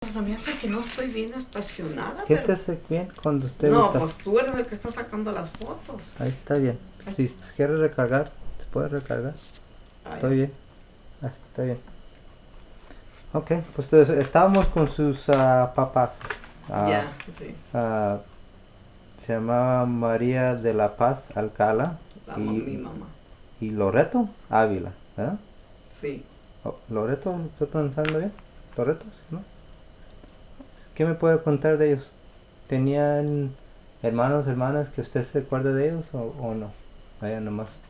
Pues a mí hace que no estoy bien estacionada. Siéntese bien cuando usted No, gusta. pues tú eres el que está sacando las fotos. Ahí está bien. Ay. Si quiere recargar, se puede recargar. Ay, Estoy bien. Así está bien. Ok, pues entonces, estábamos con sus papás. ya, sí. Se llamaba María de la Paz Alcala Mi mamá. y Loreto Ávila, ¿verdad? Sí. Oh, Loreto, ¿estoy pronunciando bien? Loreto, ¿sí, no? ¿Qué me puede contar de ellos? ¿Tenían hermanos, hermanas que usted se acuerda de ellos o no? Vaya nomás.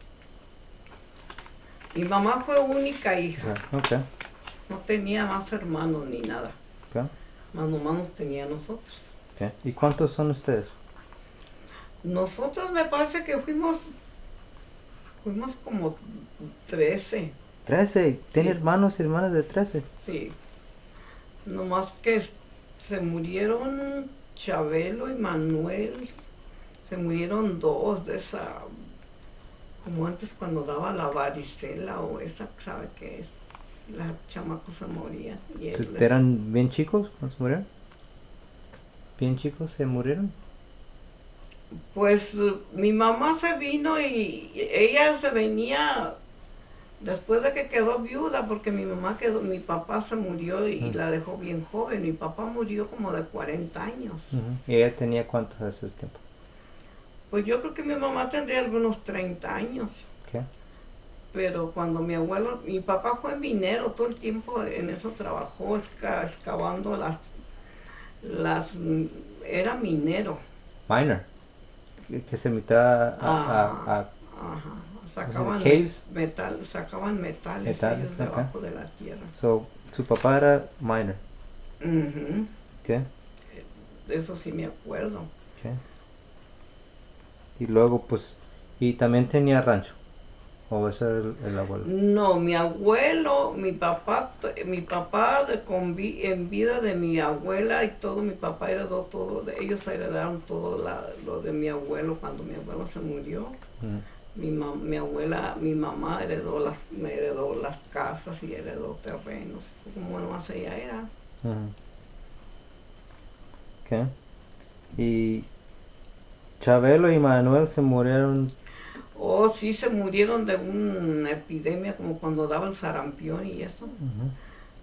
Mi mamá fue única hija. Ok. No tenía más hermanos ni nada. Ok. Más nomás nos tenía a nosotros. Okay. ¿Y cuántos son ustedes? Nosotros me parece que fuimos como 13. 13. ¿Tiene Sí. hermanos y hermanas de 13? Sí. Nomás que se murieron Chabelo y Manuel. Se murieron dos de esa, como antes cuando daba la varicela o esa, ¿sabe qué es? Los chamacos se morían. ¿Eran bien chicos cuando se murieron? ¿Bien chicos se murieron? Pues mi mamá se vino y ella se venía después de que quedó viuda, porque mi papá se murió y la dejó bien joven. Mi papá murió como de 40 años. ¿Y ella tenía cuántos hace ese tiempo? Pues yo creo que mi mamá tendría algunos 30 años. ¿Qué? Pero cuando mi papá fue minero, todo el tiempo en eso trabajó, excavando era minero. Miner. Que se metía Ajá. Sacaban caves. sacaban metales ellos Okay. debajo de la tierra. So, su papá era miner. ¿Qué? De eso sí me acuerdo. ¿Qué? Y luego pues, y también tenía rancho. ¿O ese era el abuelo? No, mi abuelo, mi papá en vida de mi abuela y todo, mi papá heredó todo, ellos heredaron todo lo de mi abuelo cuando mi abuelo se murió. Mi mamá me heredó las casas y heredó terrenos, como nomás ella era. ¿Qué? Y Chabelo y Manuel se murieron. Oh, sí, se murieron de una epidemia como cuando daba el sarampión y eso.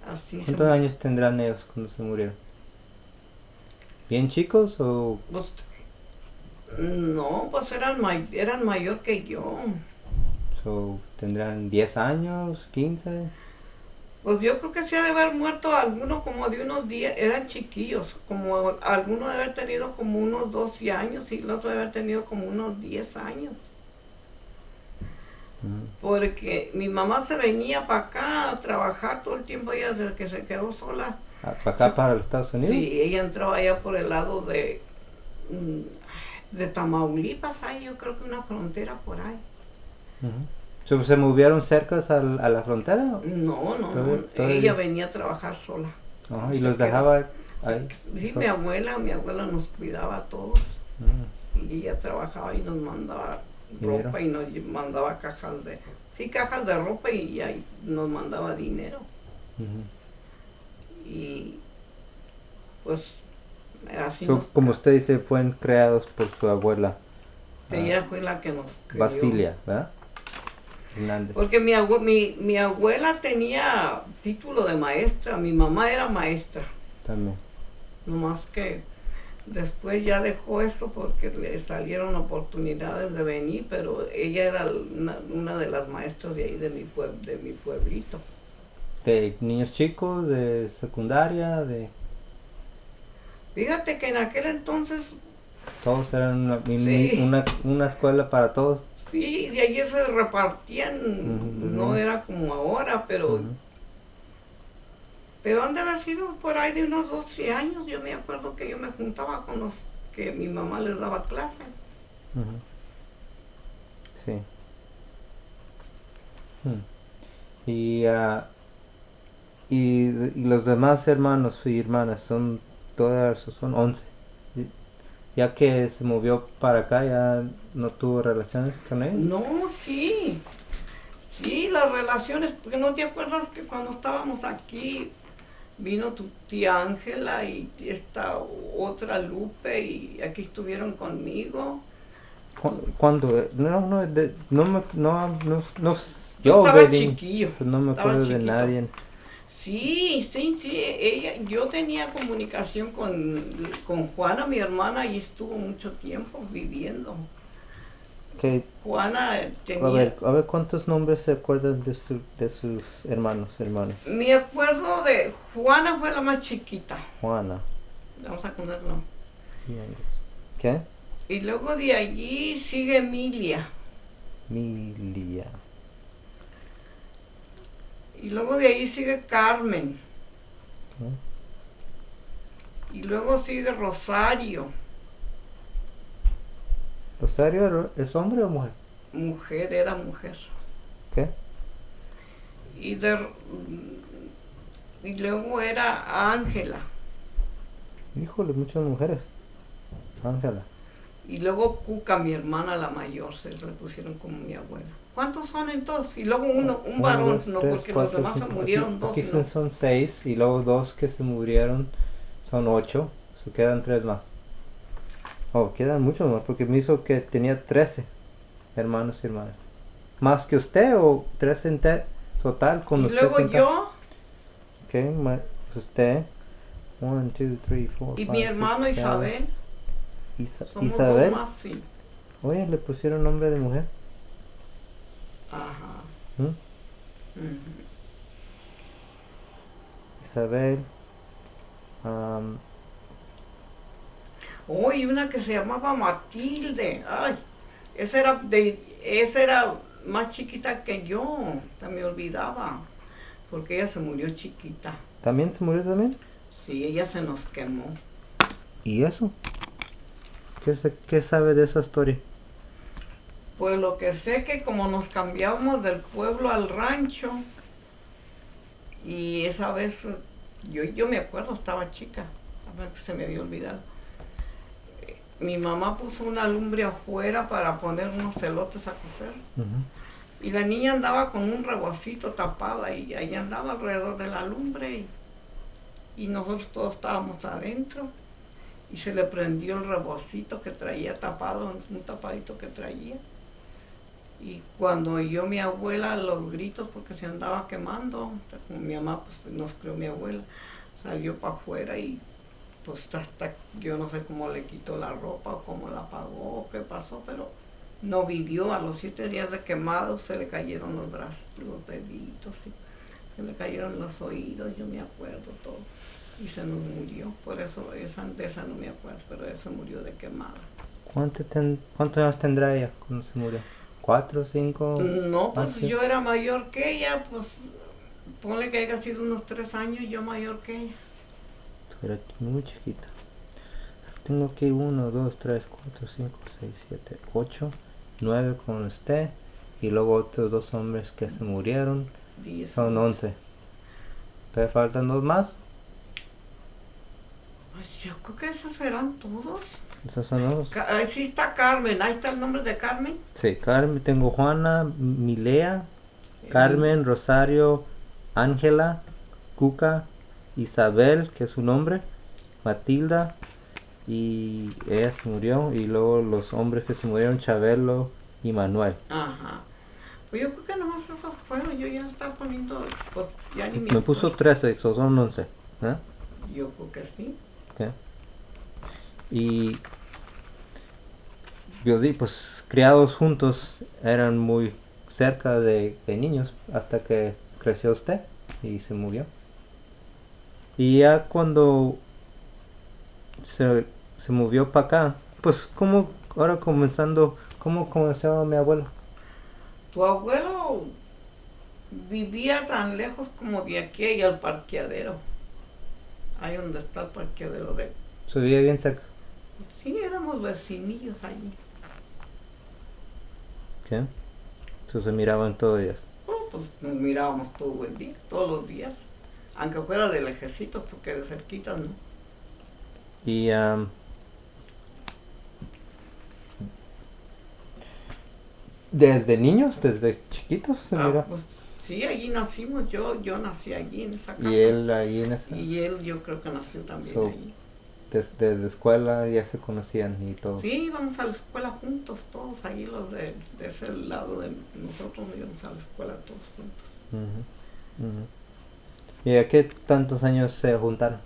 Así. ¿Cuántos años tendrán ellos cuando se murieron? ¿Bien chicos o...? Pues, no, pues eran mayor que yo. So, ¿tendrán 10 años, 15? Pues yo creo que se ha de haber muerto alguno como de unos 10, eran chiquillos, como alguno de haber tenido como unos 12 años y el otro de haber tenido como unos 10 años. Porque mi mamá se venía para acá a trabajar todo el tiempo, ella desde que se quedó sola. ¿Para acá, para los Estados Unidos? Sí, ella entró allá por el lado de Tamaulipas, ahí yo creo que una frontera por ahí. So, ¿se movieron cerca a la frontera? No, ella venía a trabajar sola. ¿Y los dejaba ahí? Sí, mi abuela nos cuidaba a todos. Y ella trabajaba y nos mandaba ropa y nos mandaba cajas de ropa y ahí nos mandaba dinero. Y pues así como usted dice, fueron creados por su abuela. Ella fue la que nos crió. Basilia, ¿verdad? Hernández. Porque mi abuela tenía título de maestra, mi mamá era maestra. También. Nomás que después ya dejó eso porque le salieron oportunidades de venir, pero ella era una de las maestras de ahí de mi pueblito. ¿De niños chicos, de secundaria, de...? Fíjate que en aquel entonces... Todos eran una escuela para todos. Sí, de allí se repartían, no era como ahora, pero... Pero han de haber sido por ahí de unos 12 años. Yo me acuerdo que yo me juntaba con los que mi mamá les daba clase. Sí. Y los demás hermanos y hermanas son 11. Ya que se movió para acá, ¿ya no tuvo relaciones con ellos? No, sí. Sí, las relaciones, porque no te acuerdas que cuando estábamos aquí vino tu tía Ángela y esta otra Lupe y aquí estuvieron conmigo. ¿Cuándo? No, Yo yo, estaba Bedín, chiquillo, pues no me estaba acuerdo de chiquito. nadie. Sí, yo tenía comunicación con Juana, mi hermana, y estuvo mucho tiempo viviendo. Que, Juana a tenía... ver, ¿cuántos nombres se acuerdan de sus hermanas? Me acuerdo de... Juana fue la más chiquita. Juana. Vamos a ponerlo. ¿Qué? Y luego de allí sigue Emilia. Milia. Y luego de ahí sigue Carmen. ¿Qué? Y luego sigue Rosario. ¿Rosario es hombre o mujer? Mujer, era mujer. ¿Qué? Y luego era Ángela. Híjole, muchas mujeres. Ángela. Y luego Cuca, mi hermana la mayor, se le pusieron como mi abuela. ¿Cuántos son entonces? Y luego un varón, 2, no, 3, porque 4, los demás 5. se murieron Aquí dos. No. son 6 y luego 2 que se murieron son 8. Se quedan 3 más. Oh, quedan muchos más porque me hizo que tenía 13 hermanos y hermanas. ¿Más que usted o 13 en total con Y usted? luego cuenta? yo Ok, pues usted. 1, 2, 3, 4, y 5, mi 6, hermano 7. Isabel. Somos Isabel. dos más, sí. Oye, le pusieron nombre de mujer. Ajá. ¿Mm? Ujú. Isabel. Oh, y una que se llamaba Matilde. Ay, esa era más chiquita que yo. Se me olvidaba. Porque ella se murió chiquita. ¿También se murió también? Sí, ella se nos quemó. ¿Y eso? ¿Qué sabe de esa historia? Pues lo que sé que como nos cambiamos del pueblo al rancho, y esa vez, yo me acuerdo, estaba chica, a ver, se me había olvidado. Mi mamá puso una lumbre afuera para poner unos elotes a cocer. Y la niña andaba con un rebocito tapada y ahí andaba alrededor de la lumbre y nosotros todos estábamos adentro. Y se le prendió el rebocito que traía tapado, un tapadito que traía. Y cuando oyó mi abuela los gritos porque se andaba quemando, como mi mamá pues nos crió mi abuela, salió para afuera y pues hasta yo no sé cómo le quitó la ropa o cómo la apagó o qué pasó, pero no vivió. A los 7 días de quemado se le cayeron los brazos, los deditos, se le cayeron los oídos, yo me acuerdo todo. Y se nos murió, por eso de esa no me acuerdo, pero ella se murió de quemada. ¿Cuántos años tendrá ella cuando se murió? ¿4, 5? No, pues ¿sí? yo era mayor que ella, pues ponle que haya sido unos 3 años yo mayor que ella. Era muy chiquita. Tengo aquí 1, 2, 3, 4, 5, 6, 7, 8, 9 con usted. Y luego otros 2 hombres que se murieron. 10. Son 11. ¿Te faltan 2 más? Pues yo creo que esos serán todos. ¿Esos son 2? Sí está Carmen, ahí está el nombre de Carmen. Sí, Carmen. Tengo Juana, Milea, Carmen, Rosario, Ángela, Cuca, Isabel, que es su nombre, Matilda, y ella se murió. Y luego los hombres que se murieron, Chabelo y Manuel. Ajá. Pues yo creo que nomás esos fueron, yo ya estaba poniendo, pues ya ni Me puso 13, esos son 11. ¿Eh? Yo creo que sí. Okay. Y yo di, pues criados juntos, eran muy cerca de niños hasta que creció usted y se murió. Y ya cuando se movió para acá, pues como ahora comenzando, ¿cómo comenzó mi abuelo? Tu abuelo vivía tan lejos como de aquí y al parqueadero. Ahí donde está el parqueadero de... Se vivía bien cerca. Sí, éramos vecinillos allí. ¿Qué? Eso se miraban todos los días. Oh, pues nos mirábamos todo el día, todos los días. Aunque fuera de lejecitos, porque de cerquita no. Y desde niños, desde chiquitos se mira. Pues Sí, allí nacimos, yo nací allí en esa casa. Y él ahí en esa... Y él yo creo que nació también So, allí. Desde la escuela ya se conocían y todo. Sí, íbamos a la escuela juntos, todos allí los de ese lado de nosotros íbamos a la escuela todos juntos. Ujú, ujú. ¿Y a qué tantos años se juntaron?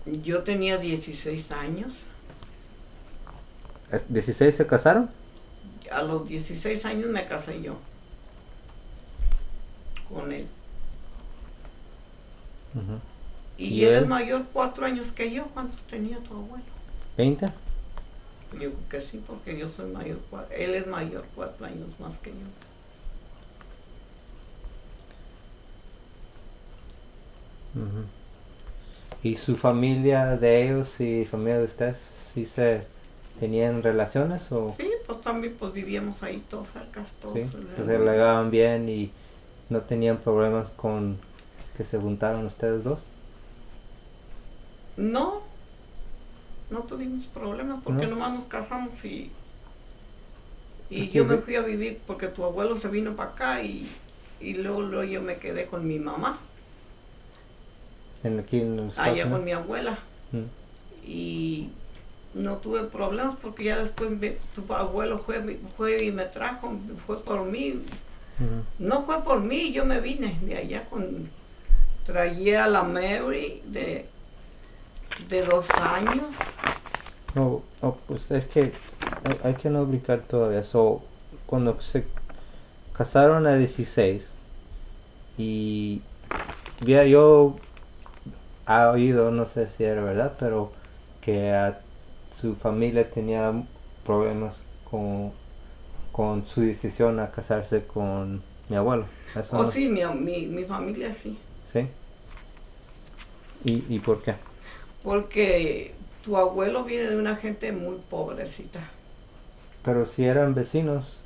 Yo tenía 16 años. ¿16 se casaron? A los 16 años me casé yo con él. Ujú. Y ¿Y él él? es mayor 4 años que yo. ¿Cuántos tenía tu abuelo? ¿20? Yo creo que sí, porque yo soy mayor. Él es mayor 4 años más que yo. Ujú. ¿Y su familia de ellos y familia de ustedes sí se tenían relaciones o Sí, pues también pues vivíamos ahí todos cerca, todos. sí? Se llevaban bien y no tenían problemas con que se juntaron ustedes dos? No, no tuvimos problemas porque ¿No? nomás nos casamos y Porque yo me fui a vivir porque tu abuelo se vino para acá y luego yo me quedé con mi mamá, aquí en los Estados allá con Unidos. mi abuela. Y no tuve problemas porque ya después tu abuelo fue y me trajo, fue por mí. Ujú. No fue por mí, yo me vine de allá traía a la Mary de 2 años. No, pues es que hay que no brincar todavía. So, cuando se casaron a 16 y ya yo he oído, no sé si era verdad, pero que su familia tenía problemas con su decisión a casarse con mi abuelo. Eso Oh, no- sí, mi familia sí. ¿Sí? ¿Y por qué? Porque tu abuelo viene de una gente muy pobrecita. Pero si eran vecinos,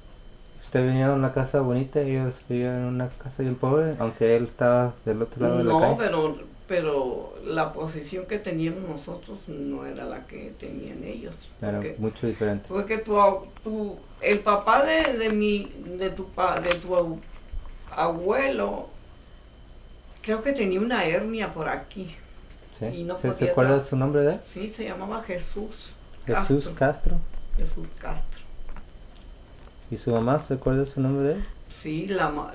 usted venía a una casa bonita y ellos vivían en una casa bien pobre, aunque él estaba del otro lado de la No, calle. pero la posición que teníamos nosotros no era la que tenían ellos. Era mucho diferente. Porque el papá de tu abuelo, creo que tenía una hernia por aquí. ¿Sí? Y no ¿Se podía acuerda su nombre de él? Sí, se llamaba Jesús Jesús Castro. Jesús Castro. ¿Y su mamá se acuerda su nombre de él? Sí, la mamá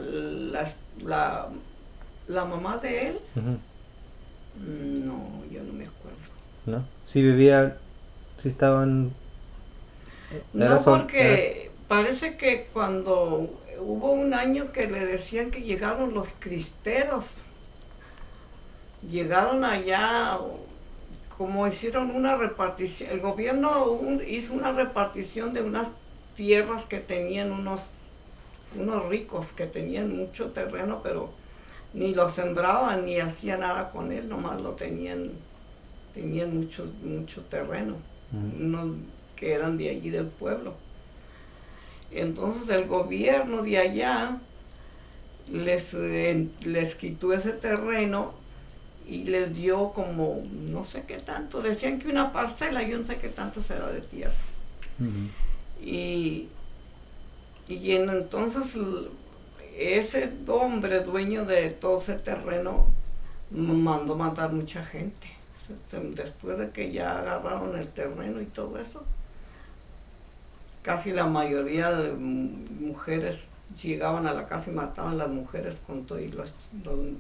de él, Ujú. no, yo no me acuerdo. ¿No? Si vivía, si estaban... No, porque parece que cuando hubo un año que le decían que llegaron los cristeros, llegaron allá, como hicieron una repartición, el gobierno hizo una repartición de unas tierras que tenían unos ricos que tenían mucho terreno, pero ni lo sembraban ni hacían nada con él, nomás lo tenían mucho terreno, unos que eran de allí del pueblo. Entonces el gobierno de allá les quitó ese terreno y les dio como no sé qué tanto, decían que una parcela, yo no sé qué tanto será de tierra. Y entonces ese hombre dueño de todo ese terreno mandó matar mucha gente. Después de que ya agarraron el terreno y todo eso, casi la mayoría de mujeres llegaban a la casa y mataban a las mujeres con todos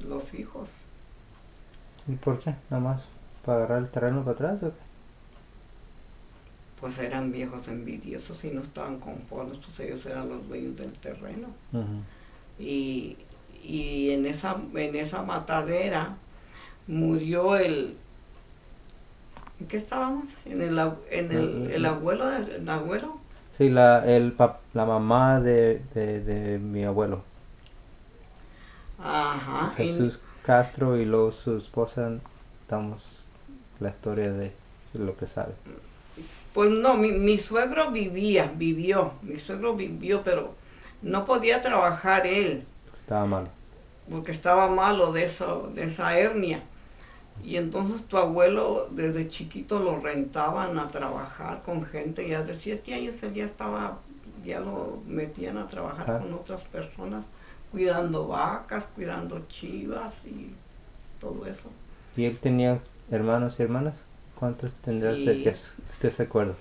los hijos. ¿Y por qué? ¿Nada más para agarrar el terreno para atrás o qué? Pues eran viejos envidiosos y no estaban conformes, pues ellos eran los dueños del terreno. Y en esa matadera murió ¿en qué estábamos? ¿El abuelo del abuelo? Sí, la mamá de mi abuelo. Ajá. Jesús Castro, y luego su esposa, damos la historia de lo que sabe. Pues no, mi suegro vivió, pero no podía trabajar él. Estaba malo. Porque estaba malo de esa hernia. Y entonces tu abuelo desde chiquito lo rentaban a trabajar con gente, ya de 7 años él ya estaba ya lo metían a trabajar Ah. con otras personas, cuidando vacas, cuidando chivas y todo eso. ¿Y él tenía hermanos y hermanas? ¿Cuántos tendrá usted Sí. que usted se acuerda?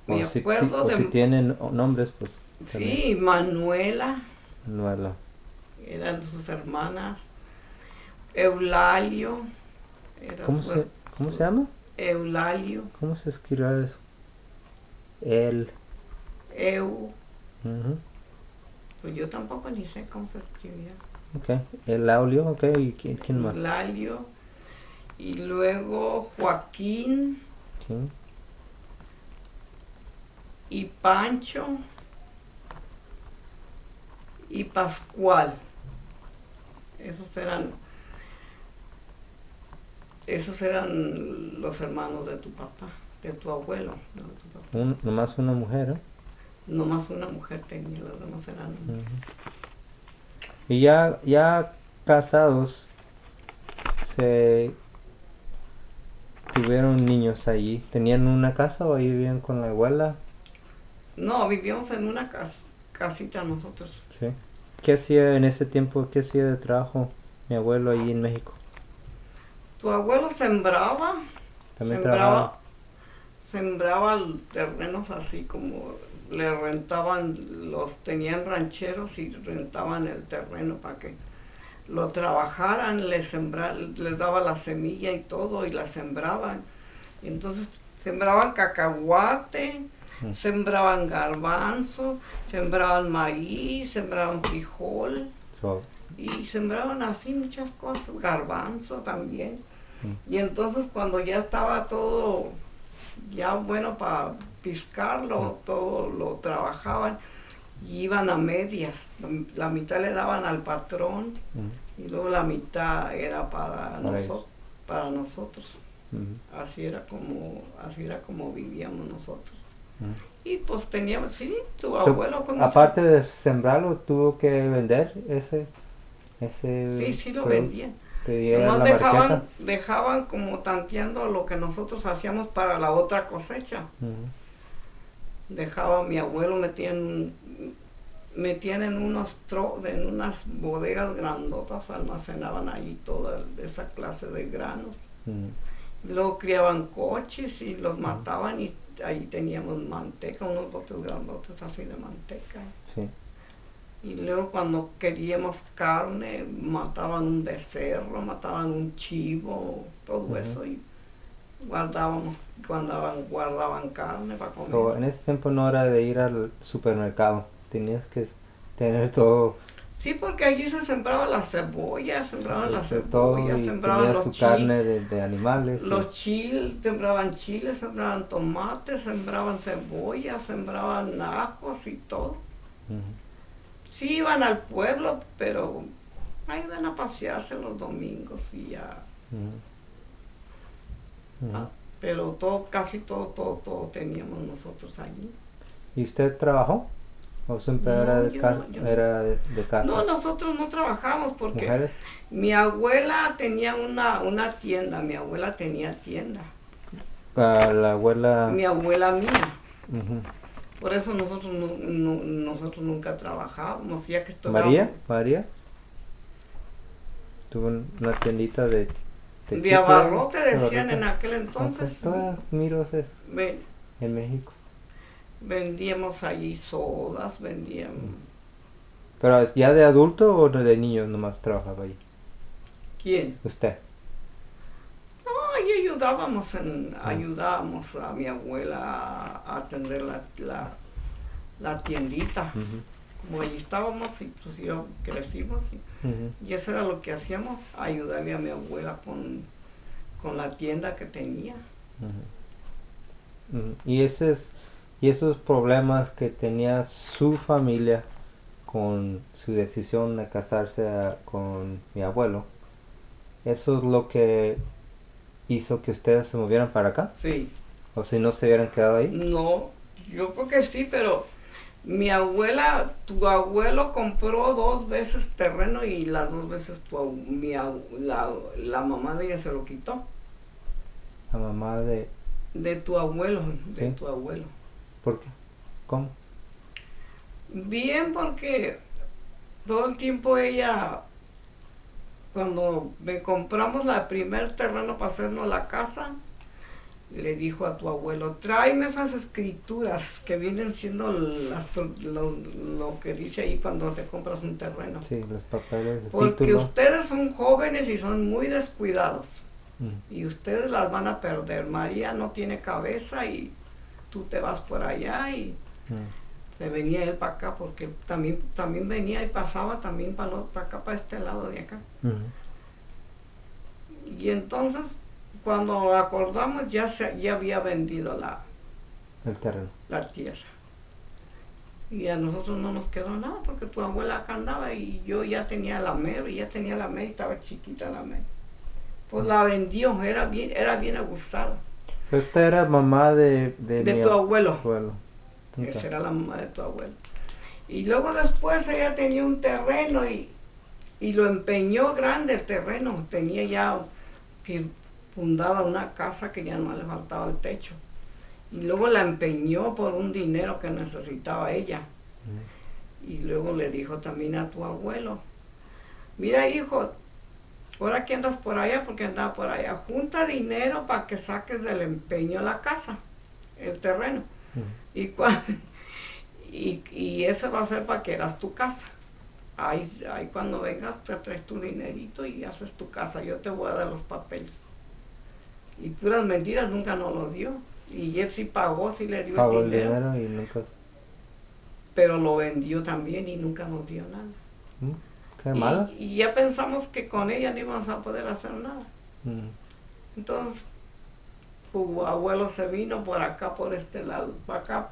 Me O si, acuerdo o de... si tienen nombres, pues también. Sí, Manuela, Manuela. eran sus hermanas. Eulalio, era ¿Cómo se llama? Eulalio, ¿Cómo se escribe eso? El. Eu, Ujú. pues yo tampoco ni sé cómo se escribía. Ok. El Aulio, ok. ¿Y quién más? Eulalio, y luego Joaquín ¿Quién? y Pancho y Pascual. Esos eran los hermanos de tu papá, de tu abuelo, no de tu papá. Nomás una mujer, ¿eh? Nomás una mujer tenía, los demás eran hombres. Y ya casados, se tuvieron niños allí. ¿Tenían una casa o ahí vivían con la abuela? No, vivíamos en una casita nosotros. Sí. ¿Qué hacía en ese tiempo? ¿Qué hacía de trabajo mi abuelo allí en México? Tu abuelo sembraba, También trabajaba. sembraba terrenos así como le rentaban, tenían rancheros y rentaban el terreno para que lo trabajaran, les daba la semilla y todo y la sembraban. Y entonces sembraban cacahuate, sembraban garbanzo, sembraban maíz, sembraban frijol y sembraban así muchas cosas, garbanzo también. Y entonces cuando ya estaba todo ya bueno para piscarlo, todo lo trabajaban y iban a medias. La mitad le daban al patrón y luego la mitad era para nosotros. Así era como vivíamos nosotros. Y pues teníamos, sí, tu abuelo fue aparte de sembrarlo, tuvo que vender ese sí lo vendían. Nomás dejaban como tanteando lo que nosotros hacíamos para la otra cosecha. Dejaba mi abuelo, metían en unas bodegas grandotas, almacenaban ahí toda esa clase de granos. Luego criaban coches y los mataban y ahí teníamos manteca, unos botes grandotes así de manteca. Sí. Y luego cuando queríamos carne, mataban un becerro, mataban un chivo, todo eso y guardaban carne para comer. En ese tiempo no era de ir al supermercado, tenías que tener todo. Sí, porque allí se sembraba la cebolla, sembraban su carne de animales. Los chiles, sembraban tomates, sembraban cebolla, sembraban ajos y todo. Sí iban al pueblo, pero ahí iban a pasearse los domingos y ya. Pero casi todo teníamos nosotros allí. ¿Y usted trabajó? ¿O siempre era de casa? No, nosotros no trabajamos porque ¿Mujeres? Mi abuela tenía una tienda, La abuela... Mi abuela mía. Por eso nosotros nunca trabajábamos, ya que estudiábamos. ¿María? Tuvo una tiendita de abarrote decían en aquel entonces. Todas miros en México. Vendíamos allí sodas, vendíamos. ¿Pero ya de adulto o de niño nomás trabajaba ahí? ¿Quién? ¿Usted? No, ahí ayudábamos a mi abuela a atender la tiendita. Como allí estábamos y pues yo crecimos y eso era lo que hacíamos, ayudarle a mi abuela con la tienda que tenía. Y esos problemas que tenía su familia con su decisión de casarse con mi abuelo, ¿eso es lo que hizo que ustedes se movieran para acá? Sí. ¿O si no se hubieran quedado ahí? No, yo creo que sí, pero tu abuelo compró 2 veces terreno y las 2 veces la mamá de ella se lo quitó. La mamá de tu abuelo, ¿Sí? tu abuelo. ¿Por qué? ¿Cómo? Bien, porque todo el tiempo ella, cuando me compramos la primer terreno para hacernos la casa, le dijo a tu abuelo, tráeme esas escrituras que vienen siendo lo que dice ahí cuando te compras un terreno. Sí, los papeles, el Porque título. ustedes son jóvenes y son muy descuidados. Mm, Y ustedes las van a perder. María no tiene cabeza y tú te vas por allá y mm, se venía él para acá porque también venía y pasaba también para acá, para este lado de acá. mm. Y entonces cuando acordamos ya había vendido El terreno. la tierra. Y a nosotros no nos quedó nada porque tu abuela acá andaba y yo ya tenía la Mary, y estaba chiquita la Mary. Pues la vendió, era bien ajustada. Esta era mamá de De tu abuelo. abuelo. Esa Ok. era la mamá de tu abuelo. Y luego después ella tenía un terreno y lo empeñó grande el terreno. Tenía ya fundada una casa que ya no le faltaba el techo. Y luego la empeñó por un dinero que necesitaba ella. Mm, Y luego le dijo también a tu abuelo, mira hijo, ahora que andas por allá, porque andaba por allá, junta dinero para que saques del empeño la casa, el terreno. mm. Y eso va a ser para que hagas tu casa. Ahí cuando vengas te traes tu dinerito y haces tu casa, yo te voy a dar los papeles. Y puras mentiras nunca nos lo dio. Y él sí pagó, sí le dio Pagó el el dinero, dinero y nunca. pero lo vendió también y nunca nos dio nada. Mm, qué mala. Y ya pensamos que con ella no íbamos a poder hacer nada. Mm, Entonces, tu abuelo se vino por acá, por este lado, para acá,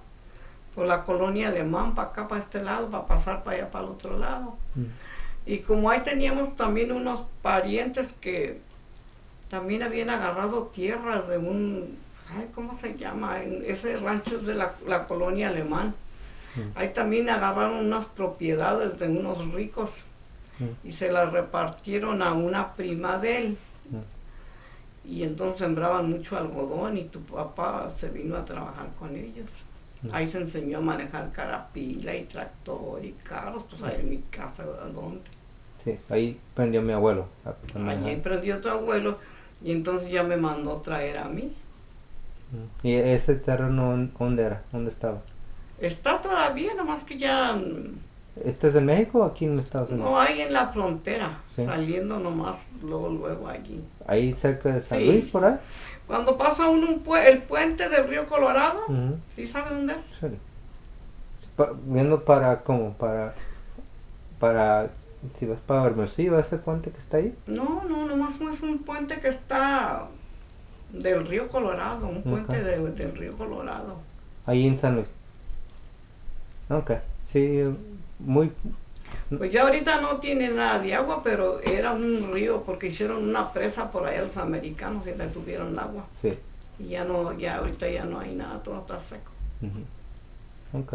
por la colonia alemán, para acá, para este lado, para pasar para allá, para el otro lado. mm. Y como ahí teníamos también unos parientes que también habían agarrado tierras de ay, ¿cómo se llama? Ese rancho es de la colonia alemán. Ahí también agarraron unas propiedades de unos ricos y se las repartieron a una prima de él. Y entonces sembraban mucho algodón y tu papá se vino a trabajar con ellos. Ahí se enseñó a manejar carapila y tractor y carros, pues ahí en mi casa, ¿dónde? Sí, ahí prendió mi abuelo. Allí prendió tu abuelo y entonces ya me mandó traer a mí. ¿Y ese terreno dónde era? ¿Dónde estaba? Está todavía, nomás que ya ¿Este es en México o aquí en Estados Unidos? no hay en la frontera, Sí. saliendo nomás luego allí. Ahí cerca de San Sí. Luis, por ahí. Cuando pasa uno el puente del río Colorado, Ujú. ¿sí sabe dónde es? Sí. Viendo para, ¿cómo? Para, si vas para Hermosillo, ese puente que está ahí. No, nomás no es un puente que está del río Colorado, un puente Ok. del río Colorado. Ahí en San Luis. Ok, sí, muy. Pues ya ahorita no tiene nada de agua, pero era un río porque hicieron una presa por allá los americanos y retuvieron el agua. Sí. Y ya no, ya ahorita ya no hay nada, todo está seco. Ujú. Ok.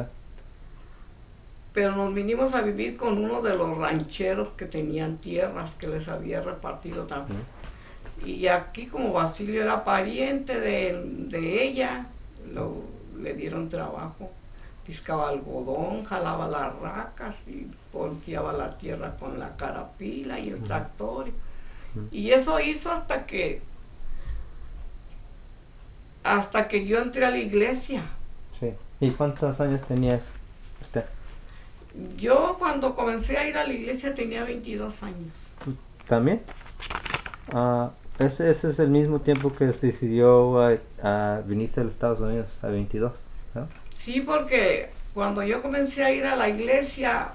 Pero nos vinimos a vivir con uno de los rancheros que tenían tierras que les había repartido también. Y aquí como Basilio era pariente de ella, le dieron trabajo. Piscaba algodón, jalaba las racas y volteaba la tierra con la carapila y el tractor. Y eso hizo hasta que yo entré a la iglesia. Sí. ¿Y cuántos años tenías usted? Yo cuando comencé a ir a la iglesia tenía 22 años. ¿También? Ese es el mismo tiempo que se decidió a venirse a los Estados Unidos, a 22, ¿no? Sí, porque cuando yo comencé a ir a la iglesia,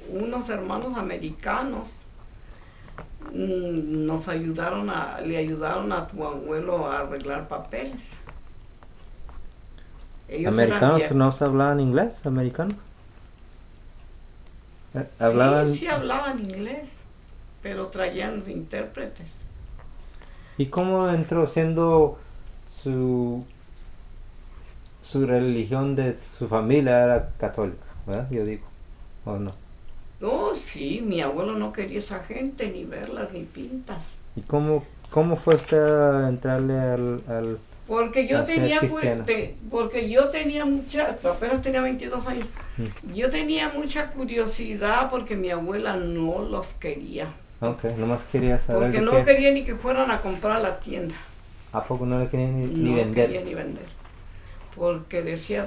unos hermanos americanos le ayudaron a tu abuelo a arreglar papeles. Ellos ¿Americanos no se hablaban inglés? ¿Americanos? ¿Hablaban? Sí hablaban inglés, pero traían los intérpretes. ¿Y cómo entró siendo su religión de su familia era católica, ¿verdad? Yo digo, ¿o no? Oh, sí, mi abuelo no quería esa gente, ni verlas, ni pintas. ¿Y cómo fue usted a entrarle Porque yo a ser tenía, cristiana? porque yo tenía mucha, apenas tenía 22 años, yo tenía mucha curiosidad porque mi abuela no los quería. Ok, nomás quería saber Porque de no qué. quería ni que fueran a comprar a la tienda. ¿A poco no le querían ni No vender? quería ni vender. Porque decía,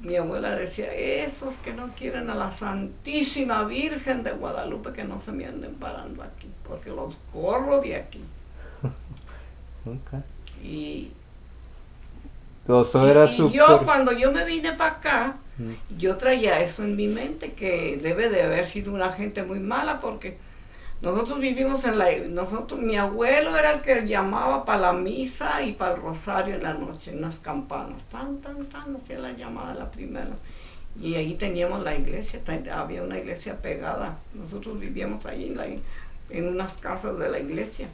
mi abuela decía, esos que no quieren a la Santísima Virgen de Guadalupe que no se me anden parando aquí, porque los corro de aquí. Ok. Y, Eso era y su yo cuando yo me vine para acá, Mm. yo traía eso en mi mente, que debe de haber sido una gente muy mala, porque nosotros vivimos mi abuelo era el que llamaba para la misa y para el rosario en la noche, en las campanas, hacía la llamada la primera. Y ahí teníamos la iglesia, había una iglesia pegada, nosotros vivíamos ahí en unas casas de la iglesia.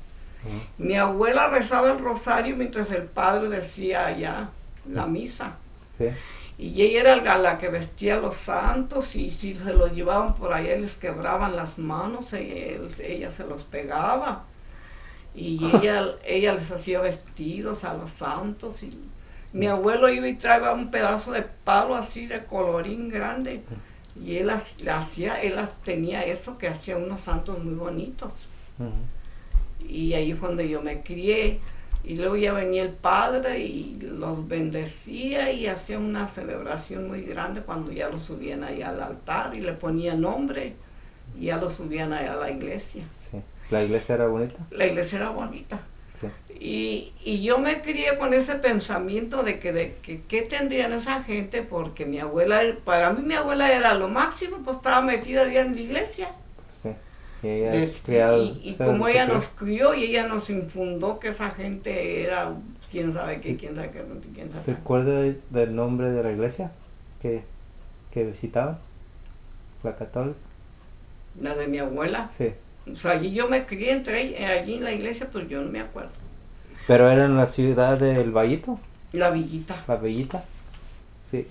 Mi abuela rezaba el rosario mientras el padre decía allá la misa. Sí. Y ella era la que vestía a los santos, y si se los llevaban por allá les quebraban las manos, ella se los pegaba. Y ella les hacía vestidos a los santos. Y mi abuelo iba y traía un pedazo de palo así de colorín grande. Y él tenía eso, que hacía unos santos muy bonitos. Y ahí fue donde yo me crié. Y luego ya venía el padre y los bendecía y hacía una celebración muy grande cuando ya los subían ahí al altar y le ponían nombre y ya los subían ahí a la iglesia. Sí. ¿La iglesia era bonita? La iglesia era bonita. Sí. Y yo me crié con ese pensamiento de que qué tendrían esa gente, porque para mí mi abuela era lo máximo, pues estaba metida allá en la iglesia. Sí. Y ella es criada, y como ella nos crió y ella nos infundó que esa gente era quién sabe qué, Sí. quién sabe qué, quién ¿Se sabe. acuerda del nombre de la iglesia que visitaban? ¿La católica? La de mi abuela. Sí. O sea, allí yo me crié, entré allí en la iglesia, pero yo no me acuerdo. ¿Pero era en la ciudad del Vallito? La villita. ¿La Villita? Sí.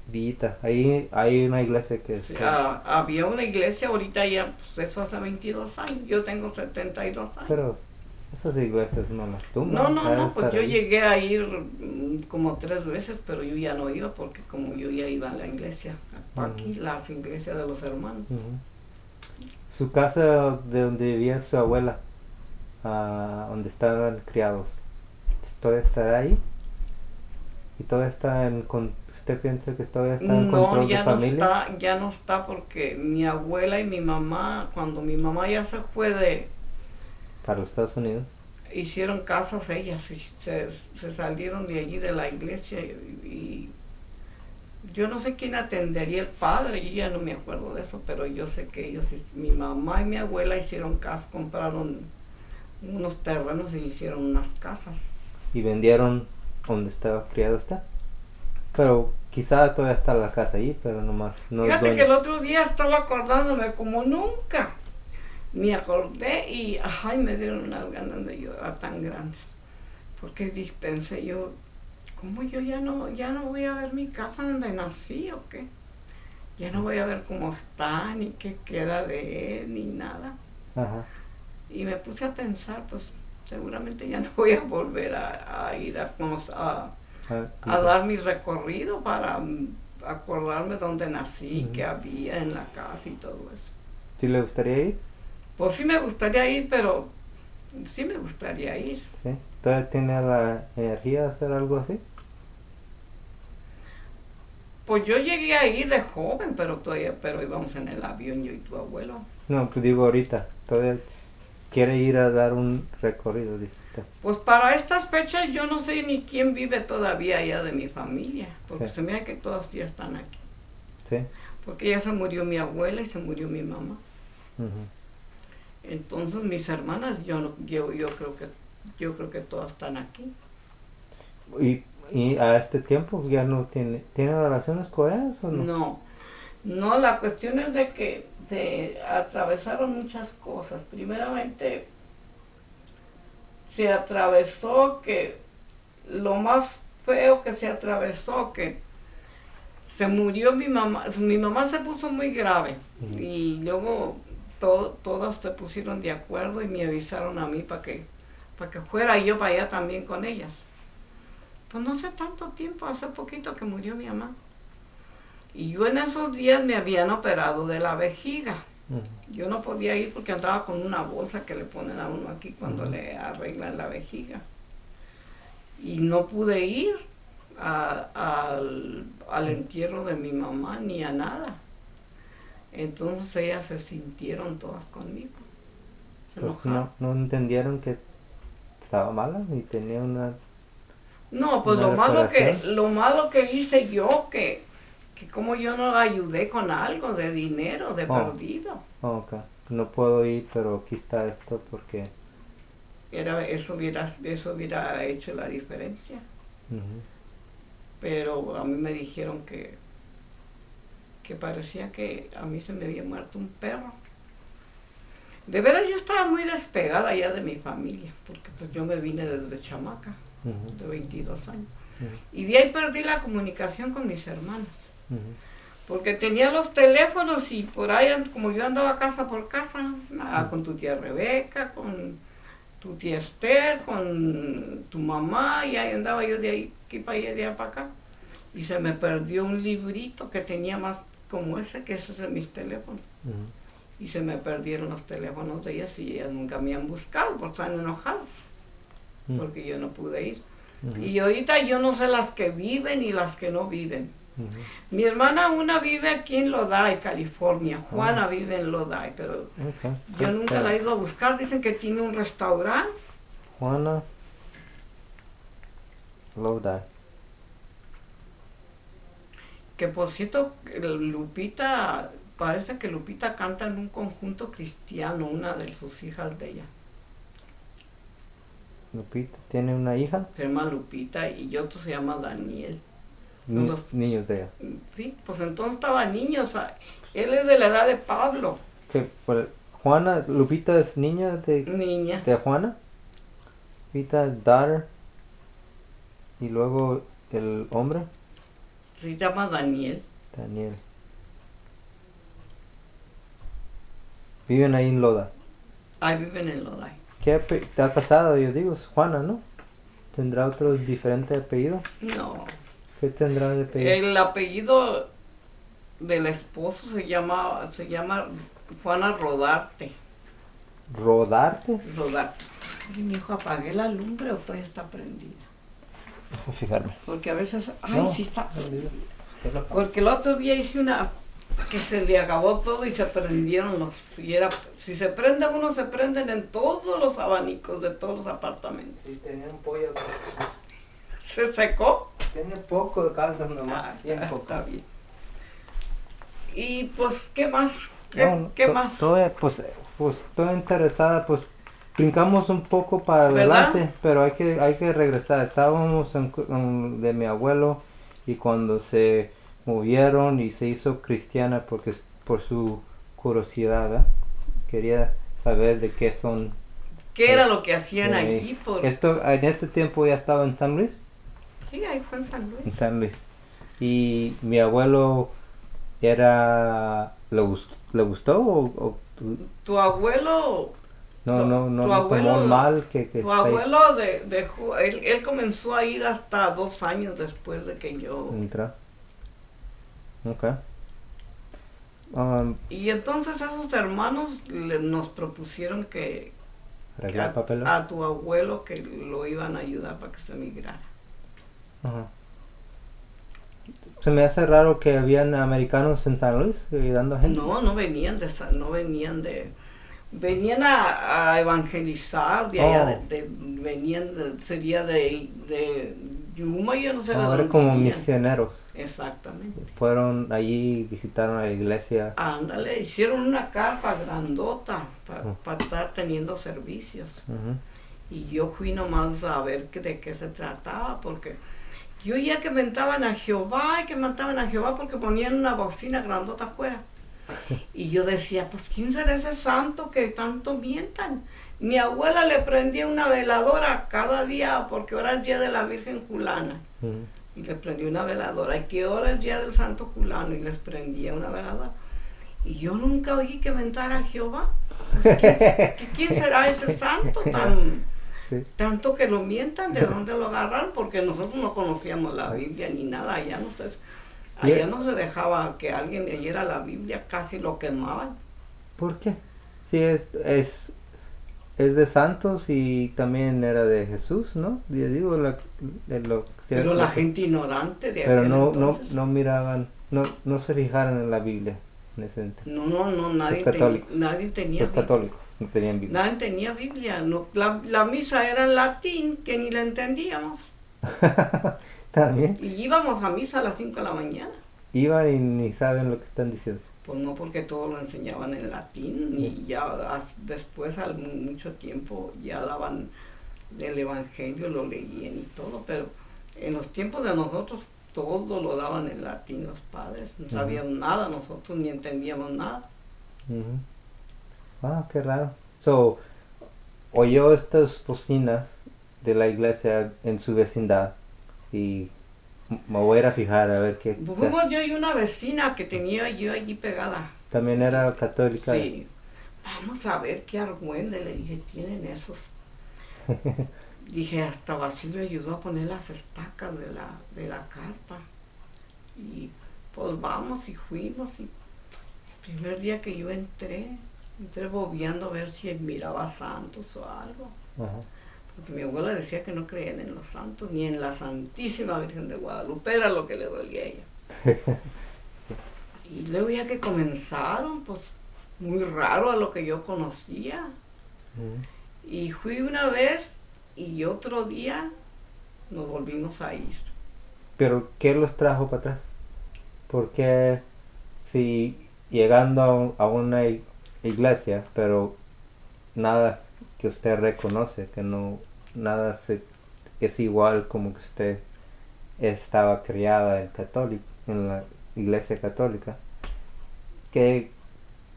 Villita. Ahí hay una iglesia que Sí, había una iglesia, ahorita ya, pues eso hace 22 años, yo tengo 72 años. Pero esas iglesias no las tumban. No, pues yo llegué a ir como 3 veces, pero yo ya no iba porque como yo ya iba a la iglesia, aquí, las iglesias de los hermanos. Su casa de donde vivía su abuela, donde estaban criados, ¿todavía está ahí? ¿Y todavía está usted piensa que todavía está en control de familia? No, ya no está porque mi abuela y mi mamá, cuando mi mamá ya se fue Para los Estados Unidos. hicieron casas ellas, y se salieron de allí de la iglesia y yo no sé quién atendería el padre, yo ya no me acuerdo de eso, pero yo sé que mi mamá y mi abuela hicieron casas, compraron unos terrenos y hicieron unas casas. Y vendieron donde estaba criado usted. Pero quizá todavía está la casa allí, pero nomás no. Fíjate que el otro día estaba acordándome como nunca. Me acordé y ay, me dieron unas ganas de llorar tan grandes. Porque pensé yo, ¿cómo yo ya no voy a ver mi casa donde nací o qué? Ya no voy a ver cómo está, ni qué queda de él, ni nada. Ajá. Y me puse a pensar, pues seguramente ya no voy a volver a ir a dar mi recorrido para acordarme dónde nací, qué había en la casa y todo eso. ¿Sí le gustaría ir? Pues sí me gustaría ir, pero sí me gustaría ir. ¿Sí? ¿Todavía tiene la energía de hacer algo así? Pues yo llegué a ir de joven, pero íbamos en el avión yo y tu abuelo. No, pues digo ahorita, todavía quiere ir a dar un recorrido, dice usted. Pues para estas fechas yo no sé ni quién vive todavía allá de mi familia, porque se me hace que todos ya están aquí. Sí. Porque ya se murió mi abuela y se murió mi mamá. Entonces mis hermanas, yo creo que todas están aquí. ¿Y a este tiempo ya no tiene relaciones con ellas o no? No, la cuestión es de que atravesaron muchas cosas. Primeramente se atravesó que lo más feo que se atravesó, que se murió mi mamá se puso muy grave y luego todas se pusieron de acuerdo y me avisaron a mí para que fuera yo para allá también con ellas. pues no hace tanto tiempo, hace poquito que murió mi mamá. Y yo en esos días me habían operado de la vejiga. Yo no podía ir porque andaba con una bolsa que le ponen a uno aquí cuando le arreglan la vejiga. Y no pude ir al entierro de mi mamá ni a nada. Entonces ellas se sintieron todas conmigo. Pues no entendieron que estaba mala y tenía una... No, pues ¿Una lo malo que hice yo, que como yo no ayudé con algo de dinero, de perdido. Ok, no puedo ir, pero aquí está esto porque... Eso hubiera hecho la diferencia. Pero a mí me dijeron que parecía que a mí se me había muerto un perro. De veras yo estaba muy despegada ya de mi familia, porque pues yo me vine desde chamaca, de 22 años. Y de ahí perdí la comunicación con mis hermanas. Porque tenía los teléfonos y por ahí, como yo andaba casa por casa, con tu tía Rebeca, con tu tía Esther, con tu mamá, y ahí andaba yo de aquí para allá, de allá para acá. Y se me perdió un librito que tenía más como ese, que ese es de mis teléfonos. Y se me perdieron los teléfonos de ellas y ellas nunca me han buscado porque están enojadas, porque yo no pude ir. Y ahorita yo no sé las que viven y las que no viven. Mi hermana una vive aquí en Lodi, California. Juana vive en Lodi, pero yo nunca la he ido a buscar. Dicen que tiene un restaurante. Juana Lodi. Que por cierto, Lupita, parece que Lupita canta en un conjunto cristiano, una de sus hijas de ella. Lupita tiene una hija. Se llama Lupita y otro se llama Daniel. Niños de ella. Sí, pues entonces estaba niño, o sea, él es de la edad de Pablo. Juana, Lupita es niña de Juana. Lupita es daughter. Y luego el hombre. Se llama Daniel. Daniel. Viven ahí en Loda. Ahí viven en Lodi. ¿Está casada? Yo digo, es Juana, ¿no? ¿Tendrá otro diferente apellido? No. ¿Qué tendrá de apellido? El apellido del esposo se llama Juana Rodarte. ¿Rodarte? Rodarte. Ay, mi hijo, apagué la lumbre o todavía está prendida. Dejo fijarme. Porque a veces, No, sí está prendida. Porque el otro día hice una que se le acabó todo y se prendieron los... si se prende uno, se prenden en todos los abanicos de todos los apartamentos. Sí, tenía un pollo. ¿Se secó? Tiene poco de caldo nomás. Bien poco. Está bien. Y pues, ¿qué más? ¿Qué más? Pues estoy interesada, pues brincamos un poco para ¿verdad? adelante, pero hay que regresar. Estábamos de mi abuelo y cuando se movieron y se hizo cristiana porque por su curiosidad, ¿verdad? Quería saber de qué son. ¿Qué era lo que hacían allí? Esto en este tiempo ya estaba en San Luis. Sí, ahí fue en San Luis. En San Luis. Y mi abuelo ¿le gustó o tu abuelo... no tu tomó abuelo, mal que tu abuelo dejó, él comenzó a ir hasta 2 años después de que yo entra. Ok. Y entonces esos hermanos nos propusieron que Arreglar papel. a tu abuelo que lo iban a ayudar para que se emigrara. Ajá. Se me hace raro que habían americanos en San Luis ayudando a gente. No venían venían a evangelizar de allá, sería de Yuma, yo no sé de Ahora dónde como venían. misioneros. Exactamente. Fueron allí, visitaron a la iglesia. Ándale, hicieron una carpa grandota para estar teniendo servicios. Y yo fui nomás a ver de qué se trataba, porque yo oía que mentaban a Jehová y que mataban a Jehová porque ponían una bocina grandota afuera. Y yo decía, pues ¿quién será ese santo que tanto mientan? Mi abuela le prendía una veladora cada día porque ahora es día de la Virgen Julana. Y le prendía una veladora. ¿Y qué hora es día del Santo Julano? Y les prendía una veladora. Y yo nunca oí que mentara a Jehová. Pues, ¿quién será ese santo tan Sí. Tanto que lo mientan, ¿de dónde lo agarraron? Porque nosotros no conocíamos la Biblia ni nada, allá no se dejaba que alguien leyera la Biblia, casi lo quemaban. ¿Por qué? Sí, es de santos y también era de Jesús, ¿no? Yo digo, Pero la gente ignorante de pero aquel no entonces. miraban, no se fijaron en la Biblia en ese sentido. No, Los católicos. nadie tenía Los Biblia. católicos no tenían Biblia. Nadie tenía Biblia. No, la misa era en latín, que ni la entendíamos. También Y íbamos a misa a las 5 de la mañana. iban y ni saben lo que están diciendo. Pues no, porque todo lo enseñaban en latín y ya después, al mucho tiempo, ya daban el evangelio, lo leían y todo, pero en los tiempos de nosotros todo lo daban en latín los padres, no sabíamos nada, nosotros ni entendíamos nada. Ah, qué raro. So, oyó estas bocinas de la iglesia en su vecindad y me voy a ir a fijar a ver qué. Fuimos yo y una vecina que tenía yo allí pegada. También era católica. Sí. Vamos a ver qué argüende, le dije, tienen esos. Dije, hasta Basilio ayudó a poner las estacas de la carpa. Y pues vamos y fuimos. Y el primer día que yo entré bobeando a ver si miraba santos o algo. Ajá. Porque mi abuela decía que no creían en los santos, ni en la Santísima Virgen de Guadalupe, era lo que le dolía a ella. Sí. Y luego ya que comenzaron, pues muy raro a lo que yo conocía. Y fui una vez y otro día nos volvimos a ir. Pero ¿qué los trajo para atrás? Porque si llegando a una iglesia, pero nada que usted reconoce, que no nada es igual como que usted estaba criada en la iglesia católica, que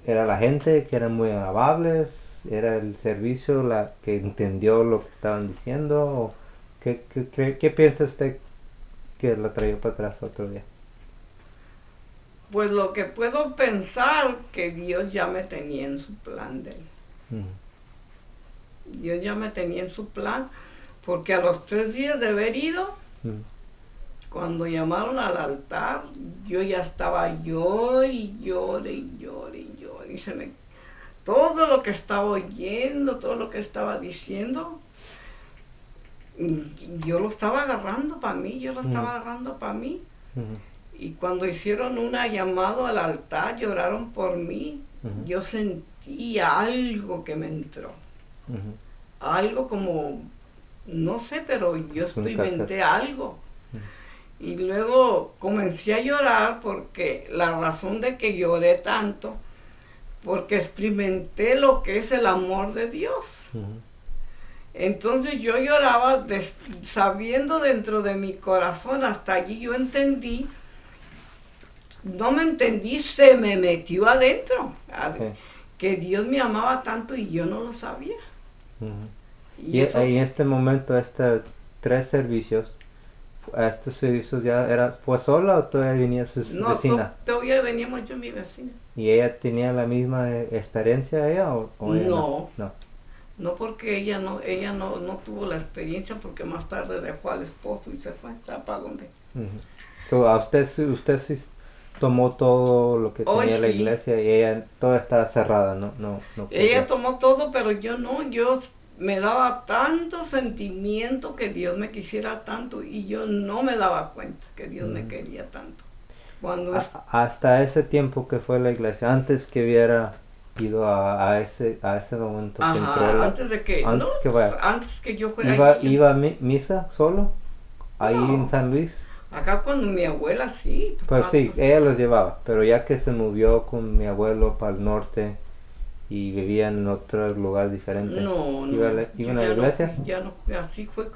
era la gente que eran muy amables, era el servicio la que entendió lo que estaban diciendo, o ¿qué piensa usted que lo traía para atrás otro día? Pues lo que puedo pensar, que Dios ya me tenía en su plan de él. Dios ya me tenía en su plan, porque a los 3 días de haber ido, cuando llamaron al altar, yo ya estaba llore y llore y llore y llore. Y todo lo que estaba oyendo, todo lo que estaba diciendo, yo lo estaba agarrando para mí, Y cuando hicieron una llamada al altar, lloraron por mí, yo sentí algo que me entró. Algo como, no sé, pero yo experimenté algo. Y luego comencé a llorar porque la razón de que lloré tanto, porque experimenté lo que es el amor de Dios. Entonces yo lloraba sabiendo dentro de mi corazón, hasta allí yo entendí, no me entendí, se me metió adentro, que Dios me amaba tanto y yo no lo sabía. Y en este momento, 3 servicios, ¿a estos servicios ya fue sola o todavía venía su vecina? No, todavía veníamos yo y mi vecina. ¿Y ella tenía la misma experiencia ella o ella no? No. No, porque ella no tuvo la experiencia, porque más tarde dejó al esposo y se fue, ¿sabe para dónde? So, a usted sí tomó todo lo que tenía la iglesia y ella toda estaba cerrada, no ella tomó todo, pero yo no, yo me daba tanto sentimiento que Dios me quisiera tanto y yo no me daba cuenta que Dios me quería tanto. Hasta ese tiempo que fue la iglesia, antes que hubiera ido a ese momento que entró antes que yo fuera ¿Iba a misa solo? Ahí en San Luis. Acá cuando mi abuela sí. Pues sí, ella los llevaba, pero ya que se movió con mi abuelo para el norte y vivía en otro lugar diferente. ¿Iba a la iglesia? Ya no, así fui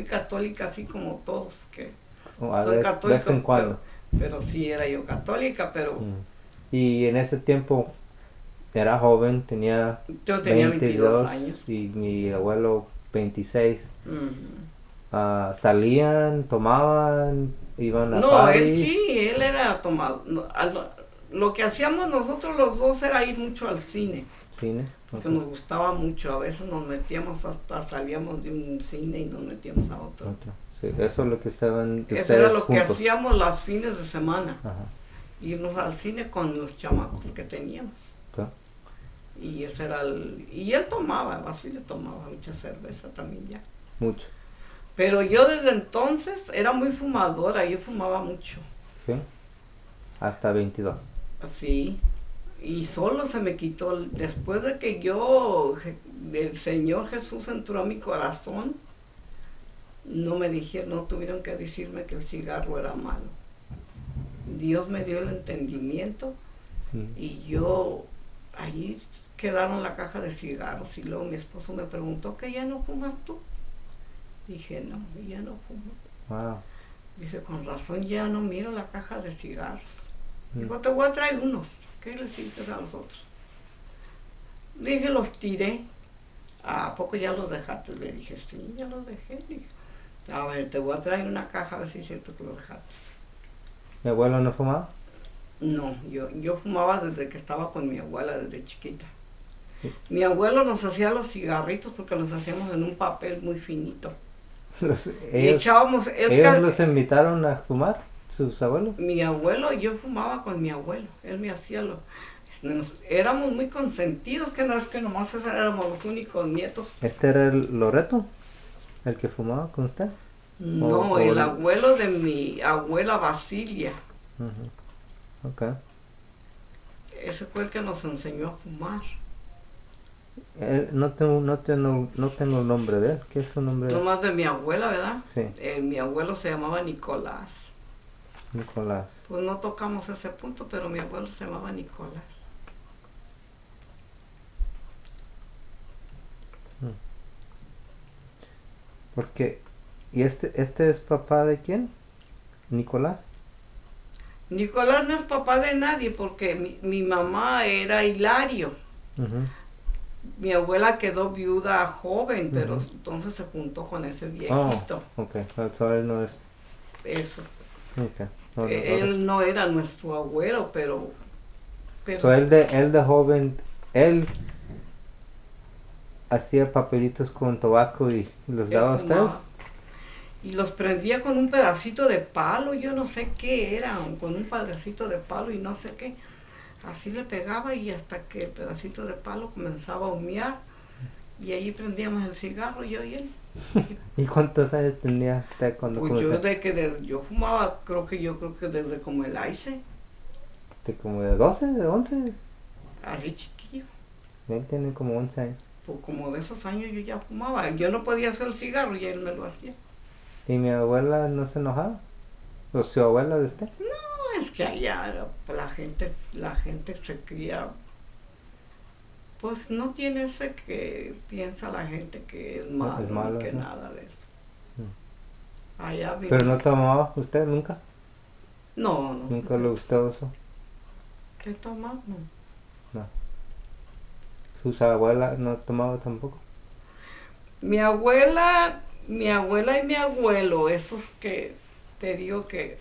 católica así como todos, que soy católica. De vez en cuando. Pero sí era yo católica, pero... Y en ese tiempo era joven, yo tenía 22 años. Y mi abuelo 26. Salían, tomaban, iban a parties. Él era tomado. Lo que hacíamos nosotros los dos era ir mucho al cine. porque Ok. nos gustaba mucho. A veces nos metíamos hasta, salíamos de un cine y nos metíamos a otro. Otro. Sí, eso es lo que estaban Eso era ustedes lo que juntos. hacíamos los fines de semana, Ajá. irnos al cine con los chamacos que teníamos. Ok. Y ese era y él tomaba, Basilio tomaba mucha cerveza también ya. Mucho. Pero yo desde entonces era muy fumadora, yo fumaba mucho. Ok. Hasta 22. Sí, y solo se me quitó, después de que yo, el Señor Jesús entró a mi corazón, no tuvieron que decirme que el cigarro era malo. Dios me dio el entendimiento y yo, allí quedaron la caja de cigarros y luego mi esposo me preguntó que ya no fumas tú. Dije, no, ya no fumo. Wow. Dice, con razón ya no miro la caja de cigarros. Digo, te voy a traer unos. ¿Qué le hiciste a los otros? Dije, los tiré. ¿A poco ya los dejaste? Le dije, sí, ya los dejé. Dije, a ver, te voy a traer una caja a ver si es cierto que los dejaste. ¿Mi abuelo no fumaba? No, yo fumaba desde que estaba con mi abuela, desde chiquita. Sí. Mi abuelo nos hacía los cigarritos porque los hacíamos en un papel muy finito. Y Ellos echábamos... ¿Ellos los invitaron a fumar? ¿Sus abuelos? Mi abuelo, yo fumaba con mi abuelo, él me hacía éramos muy consentidos, que no es que nomás éramos los únicos nietos. ¿Este era el Loreto? ¿El que fumaba con usted? No, el abuelo de mi abuela Basilia, Ok. ese fue el que nos enseñó a fumar. No tengo el nombre de él. ¿Qué es su nombre? Nomás de mi abuela, ¿verdad? Sí, Mi abuelo se llamaba Nicolás. Nicolás. Pues no tocamos ese punto, pero mi abuelo se llamaba Nicolás. Porque, ¿y este es papá de quién? ¿Nicolás? Nicolás no es papá de nadie porque mi mamá era Hilario. Ujú. Mi abuela quedó viuda joven, pero Ujú. entonces se juntó con ese Oh, viejito. ok. So él no es... Eso. Ok. No, Él no era nuestro abuelo, pero So él de joven, él hacía papelitos con tabaco y los él daba a ustedes. fumaba. Y los prendía con un pedacito de palo, yo no sé qué era, con un pedacito de palo y no sé qué. Así le pegaba y hasta que el pedacito de palo comenzaba a humear y ahí prendíamos el cigarro, yo y él. ¿Y cuántos años tenía usted cuando Pues comenzó? yo fumaba, creo que desde como el ICE, Como de 12, de 11. así chiquillo. Él tiene como 11 años. Pues como de esos años yo ya fumaba. Yo no podía hacer el cigarro y él me lo hacía. ¿Y mi abuela no se enojaba? ¿O su abuela de usted? No, es que allá la gente se cría, pues no tiene ese que piensa la gente que es malo, es malo, ni que ¿no? nada de eso. Allá ¿Pero no tomaba usted nunca? No. ¿Nunca le gustó eso? ¿Qué tomamos? No. ¿Sus abuelas no tomaba tampoco? Mi abuela y mi abuelo, esos que te digo que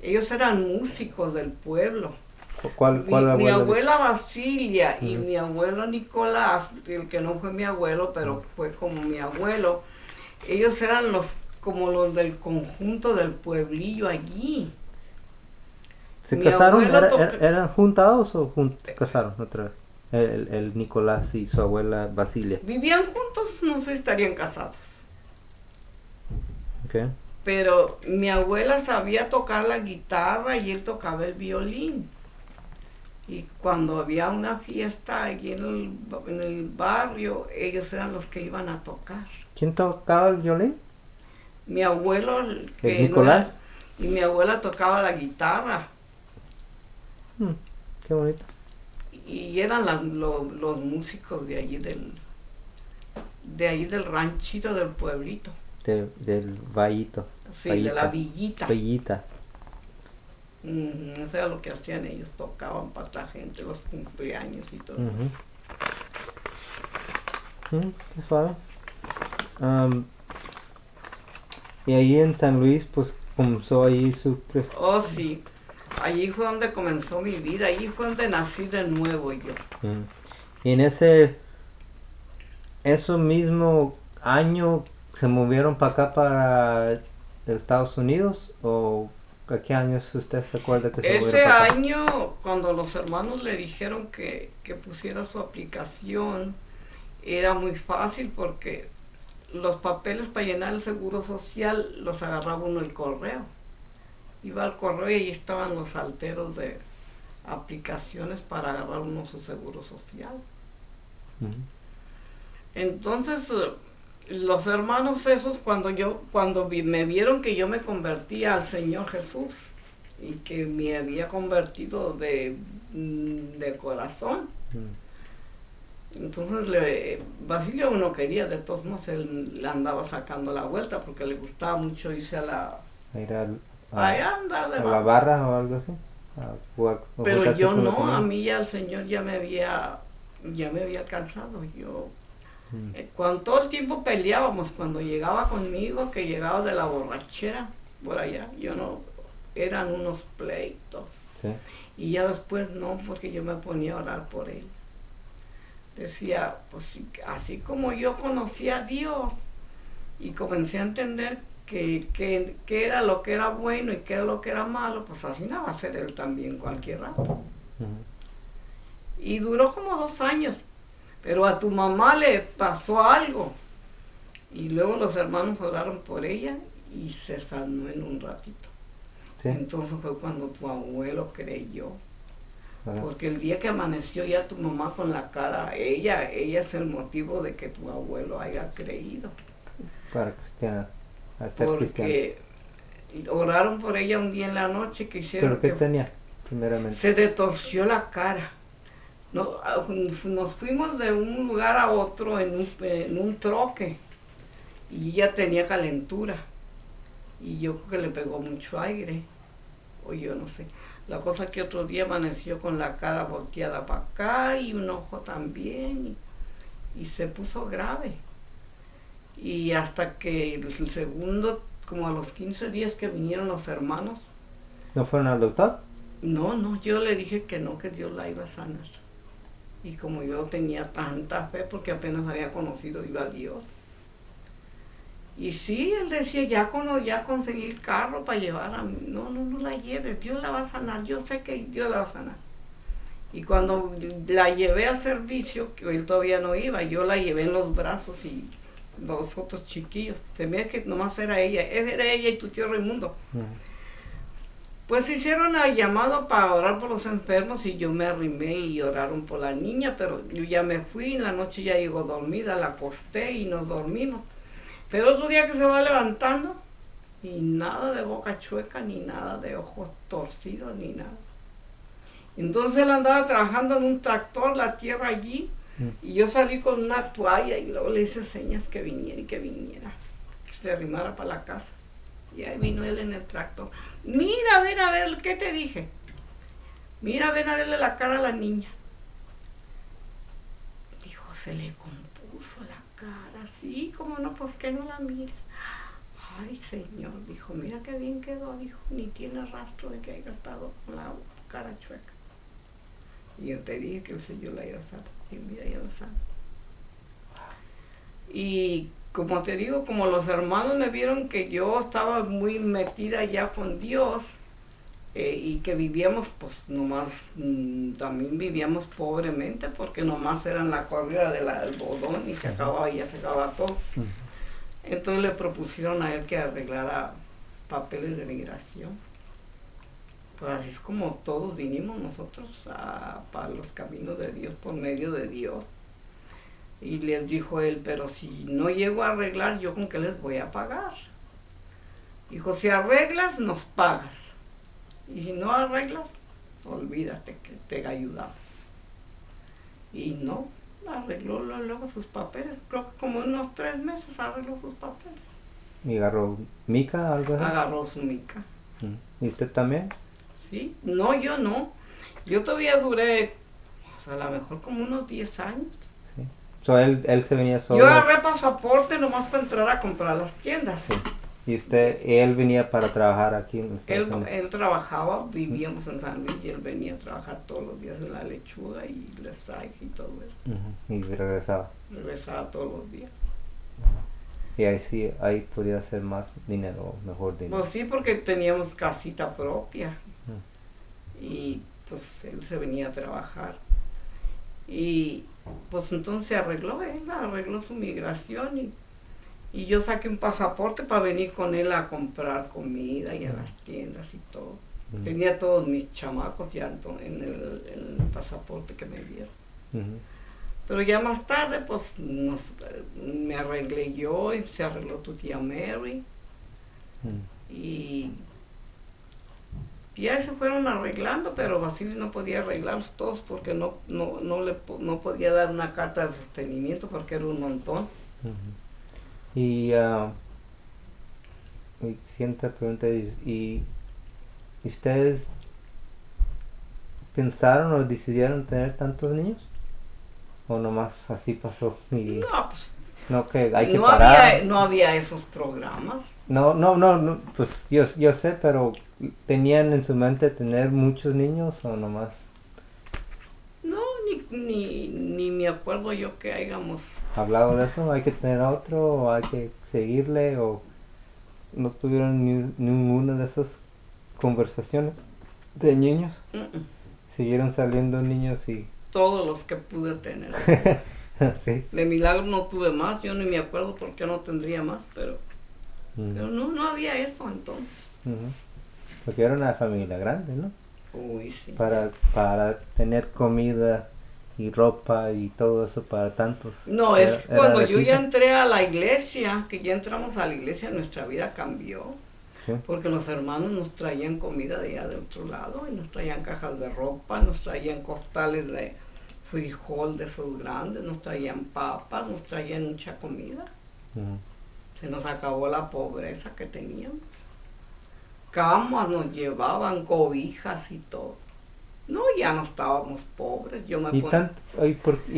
ellos eran músicos del pueblo. ¿Cuál Mi abuela? abuela Basilia y Ujú. mi abuelo Nicolás, el que no fue mi abuelo, pero fue como mi abuelo, ellos eran como los del conjunto del pueblillo allí. ¿Se Mi casaron? abuelo ¿Eran juntados o se casaron otra vez? El Nicolás y su abuela Basilia. Vivían juntos, no sé si estarían casados. Okay. Pero mi abuela sabía tocar la guitarra y él tocaba el violín. Y cuando había una fiesta allí en el barrio, ellos eran los que iban a tocar. ¿Quién tocaba el violín? Mi abuelo, ¿El que no Nicolás? era- y mi abuela tocaba la guitarra. Qué bonito. Y eran los músicos de allí del ranchito del pueblito. Del vallito. Sí, de la villita. Villita. Eso era lo que hacían ellos, tocaban para la gente, los cumpleaños y todo. Qué suave. Y ahí en San Luis, pues comenzó ahí su Oh, sí, allí fue donde comenzó mi vida, allí fue donde nací de nuevo yo. Y en ese mismo año se movieron para acá, para Estados Unidos, o a qué años usted se acuerda que se movieron Ese para acá? año, cuando los hermanos le dijeron que pusiera su aplicación, era muy fácil porque los papeles para llenar el seguro social los agarraba uno el correo. Iba al correo y ahí estaban los alteros de aplicaciones para agarrar uno su seguro social. Ujú. Entonces, los hermanos esos, me vieron que yo me convertía al Señor Jesús y que me había convertido de corazón, Mm. entonces Basilio no quería, de todos modos él le andaba sacando la vuelta porque le gustaba mucho irse a la... A ir a Allá andaba de la barra o algo así. A jugar, o Pero juntarse yo con los no, a amigos. mí ya el Señor ya me había alcanzado. Mm. Cuando todo el tiempo peleábamos, cuando llegaba conmigo, que llegaba de la borrachera por allá, yo no, eran unos pleitos. Sí. Y ya después no, porque yo me ponía a orar por él. Decía, pues así como yo conocía a Dios y comencé a entender que era lo que era bueno y que era lo que era malo, pues así no va a ser él también cualquier rato. Ujú. Y duró como 2 años, pero a tu mamá le pasó algo. Y luego los hermanos oraron por ella y se sanó en un ratito. Sí. Entonces fue cuando tu abuelo creyó. Ajá. Porque el día que amaneció ya tu mamá con la cara, ella es el motivo de que tu abuelo haya creído. Para cristiana. A ser cristiano. Porque oraron por ella un día en la noche que hicieron ¿Pero qué que tenía, primeramente? se le torció la cara. Nos fuimos de un lugar a otro en un troque y ella tenía calentura y yo creo que le pegó mucho aire o yo no sé. La cosa que otro día amaneció con la cara volteada para acá y un ojo también y se puso grave. Y hasta que el segundo, como a los 15 días que vinieron los hermanos, ¿No fueron al doctor? no, yo le dije que no, que Dios la iba a sanar. Y como yo tenía tanta fe, porque apenas había conocido iba a Dios. Y sí, él decía, ya conseguí el carro para llevar a mí. No la lleves, Dios la va a sanar, yo sé que Dios la va a sanar. Y cuando la llevé al servicio, que él todavía no iba, yo la llevé en los brazos y los otros chiquillos. Se me que nomás era ella y tu tío Raimundo. Ujú. Pues hicieron el llamado para orar por los enfermos y yo me arrimé y oraron por la niña, pero yo ya me fui, en la noche ya llegó dormida, la acosté y nos dormimos. Pero otro día que se va levantando y nada de boca chueca, ni nada de ojos torcidos, ni nada. Entonces él andaba trabajando en un tractor, la tierra allí, y yo salí con una toalla y luego le hice señas que viniera, que se arrimara para la casa. Y ahí vino él en el tractor. Mira, ven a ver, ¿qué te dije? Mira, ven a verle la cara a la niña. Dijo, se le compuso la cara, sí, como no, pues que no la mires. Ay, Señor, dijo, mira qué bien quedó, dijo, ni tiene rastro de que haya estado con la cara chueca. Y yo te dije que el Señor la iba a sanar, y mira, ya la sana. Y como te digo, como los hermanos me vieron que yo estaba muy metida ya con Dios y que vivíamos, pues nomás, también vivíamos pobremente porque nomás eran la corrida del algodón y se acababa todo. Ujú. Entonces le propusieron a él que arreglara papeles de migración. Pues así es como todos vinimos nosotros para los caminos de Dios, por medio de Dios. Y les dijo él, pero si no llego a arreglar, ¿yo con qué les voy a pagar? Dijo, si arreglas, nos pagas. Y si no arreglas, olvídate que te ayudamos. Y no, arregló luego sus papeles. Creo que como en unos 3 meses arregló sus papeles. ¿Y agarró mica, algo así? Agarró su mica. ¿Y usted también? Sí, no, yo no. Yo todavía duré, a lo mejor como unos 10 años. Sí. So, él se venía solo. Yo agarré pasaporte nomás para entrar a comprar las tiendas. Sí. Y él venía para trabajar aquí en Estados Unidos. Él trabajaba, vivíamos en San Luis y él venía a trabajar todos los días en la lechuga y les y todo eso. Y regresaba. Regresaba todos los días. Y ahí sí, ahí podía hacer más dinero, mejor dinero. Pues sí, porque teníamos casita propia. Y pues él se venía a trabajar. Y pues entonces él arregló su migración y yo saqué un pasaporte para venir con él a comprar comida y a las tiendas y todo. Tenía todos mis chamacos ya en el pasaporte que me dieron. Pero ya más tarde pues me arreglé yo y se arregló tu tía Mary. Y ya se fueron arreglando, pero Basilio no podía arreglarlos todos porque no podía dar una carta de sostenimiento porque era un montón. Y mi siguiente pregunta es, ¿y ustedes pensaron o decidieron tener tantos niños? ¿O nomás así pasó? Y No, pues no, que hay que parar. no había esos programas. No, pues yo sé, pero ¿tenían en su mente tener muchos niños o nomás No, ni me acuerdo yo que hayamos. hablado de eso? ¿Hay que tener otro o hay que seguirle o no tuvieron ninguna de esas conversaciones de niños? Siguieron saliendo niños y Todos los que pude tener. sí. De milagro no tuve más, yo ni me acuerdo por qué no tendría más, pero no había eso entonces. Porque era una familia grande, ¿no? Uy, sí. Para tener comida y ropa y todo eso para tantos. No, es cuando yo ya difícil. entré a la iglesia, que ya entramos a la iglesia, nuestra vida cambió. Sí. Porque los hermanos nos traían comida de allá de otro lado y nos traían cajas de ropa, nos traían costales de frijol de esos grandes, nos traían papas, nos traían mucha comida. Se nos acabó la pobreza que teníamos. Camas nos llevaban, cobijas y todo. No, ya no estábamos pobres. ¿Y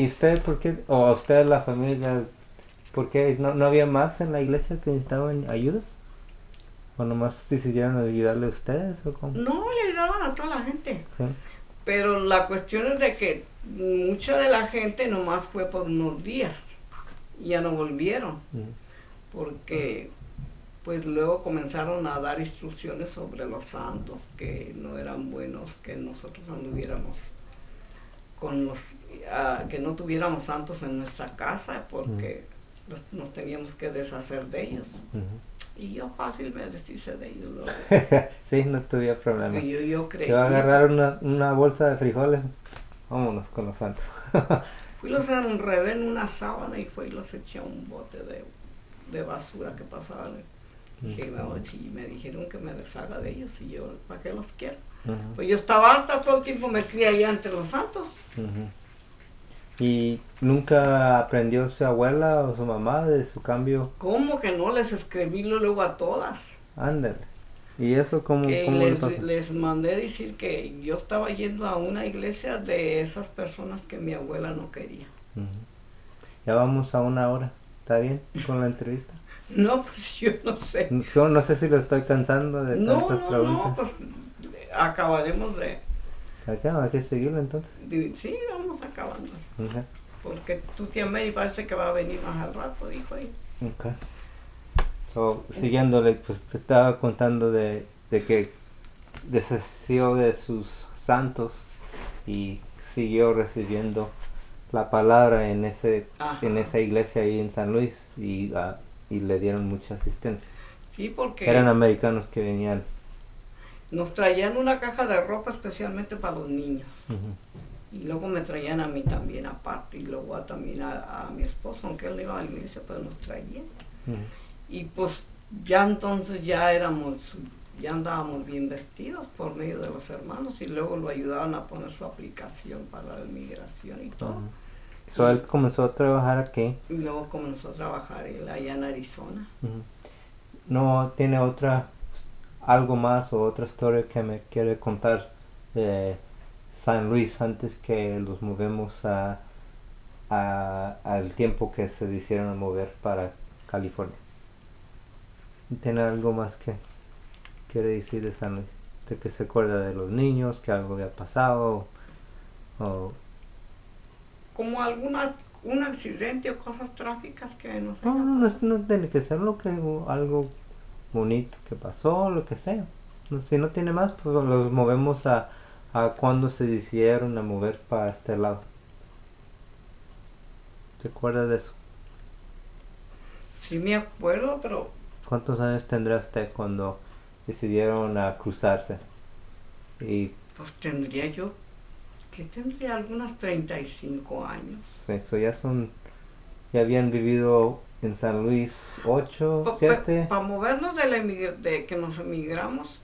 usted por qué, o a usted la familia, por qué no había más en la iglesia que necesitaban ayuda? ¿O nomás decidieron ayudarle a ustedes o cómo? No, le ayudaban a toda la gente. ¿Sí? Pero la cuestión es de que mucha de la gente nomás fue por unos días y ya no volvieron. Porque pues luego comenzaron a dar instrucciones sobre los santos, que no eran buenos que nosotros anduviéramos que no tuviéramos santos en nuestra casa porque nos teníamos que deshacer de ellos. Y yo fácil me deshice de ellos luego. Sí, no tuve problema. Yo creí. Se va a agarrar una bolsa de frijoles, vámonos con los santos. Fui los enredé en una sábana y fue y los eché a un bote de basura que pasaban. Y me dijeron que me deshaga de ellos y yo, ¿para qué los quiero? Pues yo estaba harta, todo el tiempo me crié allá entre los santos. ¿Y nunca aprendió su abuela o su mamá de su cambio? ¿Cómo que no? Les escribí luego a todas. Ándale. ¿Y eso cómo le pasó? Les mandé decir que yo estaba yendo a una iglesia de esas personas que mi abuela no quería. Ya vamos a 1 hora. ¿Está bien con la entrevista? No, pues yo no sé. No sé si lo estoy cansando de tantas preguntas. No, pues acabaremos de... Acá, hay que seguirlo entonces. Sí, vamos acabando. Porque tu tía Mary parece que va a venir más al rato, dijo ahí. So, siguiéndole, pues te estaba contando de que deshació de sus santos y siguió recibiendo la palabra en esa iglesia ahí en San Luis y le dieron mucha asistencia. Sí, porque eran americanos que venían. Nos traían una caja de ropa especialmente para los niños. Y luego me traían a mí también aparte y luego también a mi esposo, aunque él iba a la iglesia, pero nos traían. Y pues ya entonces ya andábamos bien vestidos por medio de los hermanos y luego lo ayudaban a poner su aplicación para la inmigración y todo. So, él comenzó a trabajar aquí. Y luego comenzó a trabajar allá en Arizona. ¿No tiene algo más o otra historia que me quiere contar de San Luis antes que los movemos al tiempo que se decidieron mover para California? ¿Tiene algo más que quiere decir de San Luis? ¿De que se acuerda de los niños, que algo había pasado? O Como un accidente o cosas trágicas que nos no, hayan no, pasado. no tiene que ser algo bonito que pasó, lo que sea. Si no tiene más, pues los movemos a cuando se decidieron a mover para este lado. ¿Se acuerda de eso? Sí me acuerdo, pero ¿Cuántos años tendrá usted cuando decidieron a cruzarse? Y pues tendría yo, que tendría algunas 35 años. pues, eso ya habían vivido en San Luis 8, 7. Para movernos de que nos emigramos,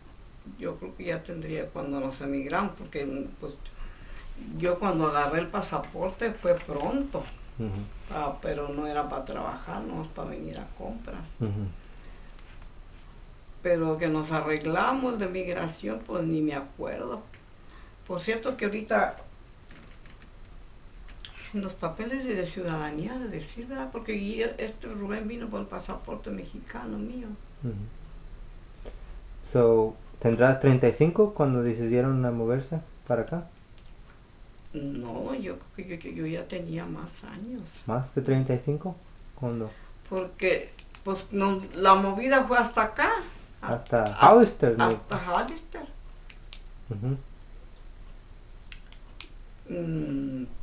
yo creo que ya tendría cuando nos emigramos, porque pues yo cuando agarré el pasaporte fue pronto, pero no era para trabajar, no es para venir a compras. Pero que nos arreglamos de migración, pues ni me acuerdo. Por cierto que ahorita en los papeles de ciudadanía, de decir, ¿verdad? Porque Rubén vino por el pasaporte mexicano mío. So, ¿tendrá 35 cuando decidieron a moverse para acá? No, yo creo que yo ya tenía más años. ¿Más de 35? ¿Cuándo? Porque pues la movida fue hasta acá. Hasta Hollister. Hasta Hollister.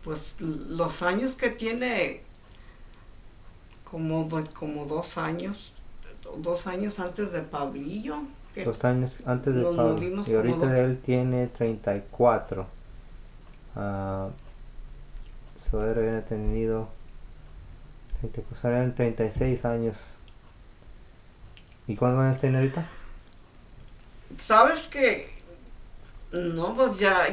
Pues los años que tiene, como 2 años, 2 años antes de Pablillo. 2 años antes de Pablo. Y ahorita él tiene 34. Sodero había tenido 36 años. ¿Y cuántos años tiene ahorita? ¿Sabes qué? No, pues ya,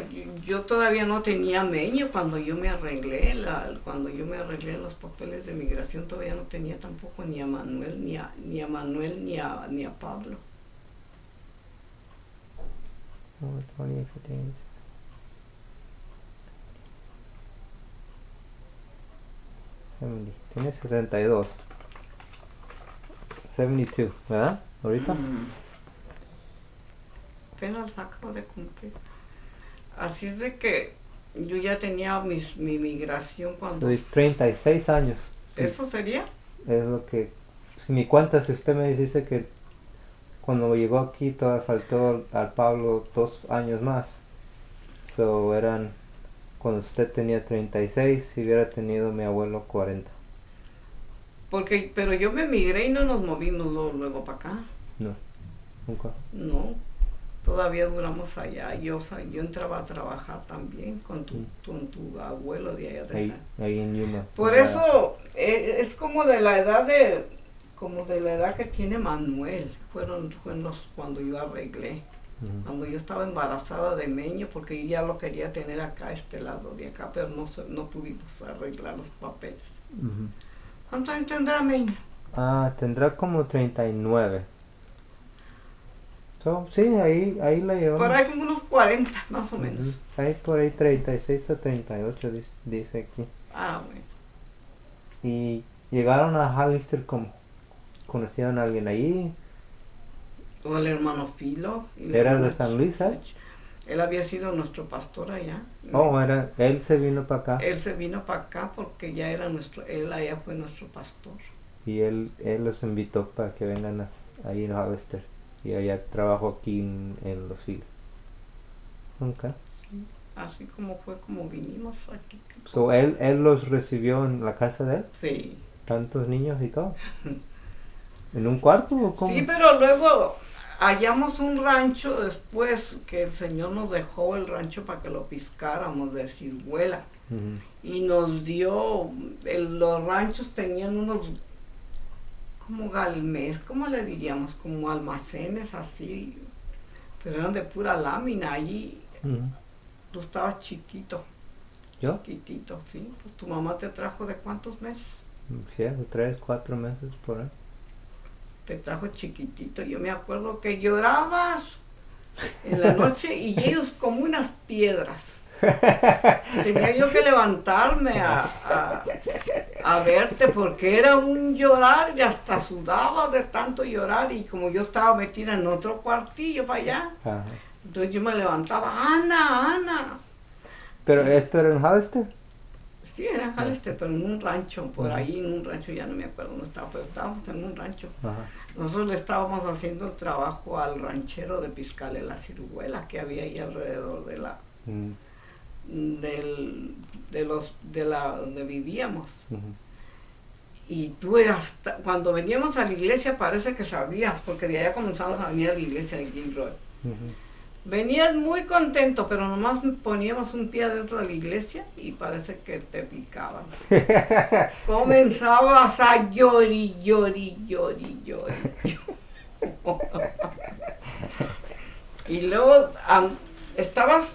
yo todavía no tenía meño cuando yo me arreglé, los papeles de migración, todavía no tenía tampoco ni a Manuel, ni a Manuel, ni a Pablo. 20, 15. Tiene 72. 72, ¿verdad? ¿Ahorita? Apenas acabo de cumplir. Así es de que yo ya tenía mi migración cuando... 36 años. Sí. ¿Eso sería? Es lo que... Si mi cuenta, si usted me dice que cuando llegó aquí todavía faltó al Pablo 2 años más. So eran... Cuando usted tenía 36, si hubiera tenido mi abuelo 40. Pero yo me migré y no nos movimos luego para acá. No, nunca. No, todavía duramos allá. Yo entraba a trabajar también con tu abuelo de allá de ahí en Yuma. Por eso es como de la edad que tiene Manuel. Fueron cuando yo arreglé. Cuando yo estaba embarazada de Meño, porque yo ya lo quería tener acá, a este lado de acá, pero no pudimos arreglar los papeles. ¿Cuántos años tendrá Meño? Tendrá como 39. Sí, ahí la llevamos. Por ahí como unos 40, más o menos. Ahí por ahí 36 a 38 dice aquí. Bueno. Y llegaron a Hollister como conocieron a alguien ahí. O el hermano Filo. ¿Era de San Luis, Él había sido nuestro pastor allá. Él se vino para acá. Él se vino para acá porque ya era él allá fue nuestro pastor. Y él los invitó para que vengan ahí en Hollister. Y allá trabajó aquí en Los Filos. Okay. Sí, así como fue como vinimos aquí. So, él los recibió en la casa de él. Sí. ¿Tantos niños y todo? ¿En un cuarto o cómo? Sí, pero luego hallamos un rancho después que el Señor nos dejó el rancho para que lo piscáramos de ciruela. Y nos dio, los ranchos tenían unos como galmés, ¿cómo le diríamos? Como almacenes así, pero eran de pura lámina. Allí tú estabas chiquito. ¿Yo? Chiquitito, sí. Pues tu mamá te trajo ¿de cuántos meses? Sí, 3, 4 meses por ahí. Te trajo chiquitito. Yo me acuerdo que llorabas en la noche y ellos como unas piedras. Tenía yo que levantarme a verte porque era un llorar y hasta sudaba de tanto llorar y como yo estaba metida en otro cuartillo para allá, Ajá. entonces yo me levantaba, Ana, Ana. ¿Pero esto era en Hollister? Sí, era en Jaleste, pero en un rancho, por Ajá. ahí en un rancho, ya no me acuerdo dónde estaba, pero estábamos en un rancho. Ajá. Nosotros le estábamos haciendo el trabajo al ranchero de Piscal en la ciruela que había ahí alrededor de la, donde vivíamos. Y tú hasta, cuando veníamos a la iglesia parece que sabías, porque de allá comenzamos a venir a la iglesia de Gilroy. Venías muy contento, pero nomás poníamos un pie dentro de la iglesia y parece que te picaban. Comenzabas a llori. Y luego estabas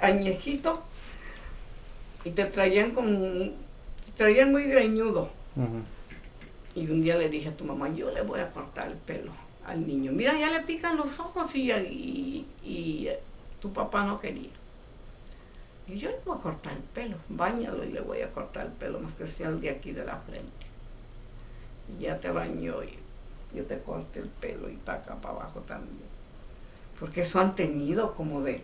añejito y te traían muy greñudo. Y un día le dije a tu mamá, yo le voy a cortar el pelo al niño. Mira, ya le pican los ojos y tu papá no quería. Y yo le voy a cortar el pelo, báñalo y le voy a cortar el pelo, más que sea el de aquí de la frente. Y ya te bañó y yo te corté el pelo y para acá, para abajo también. Porque eso han tenido como de...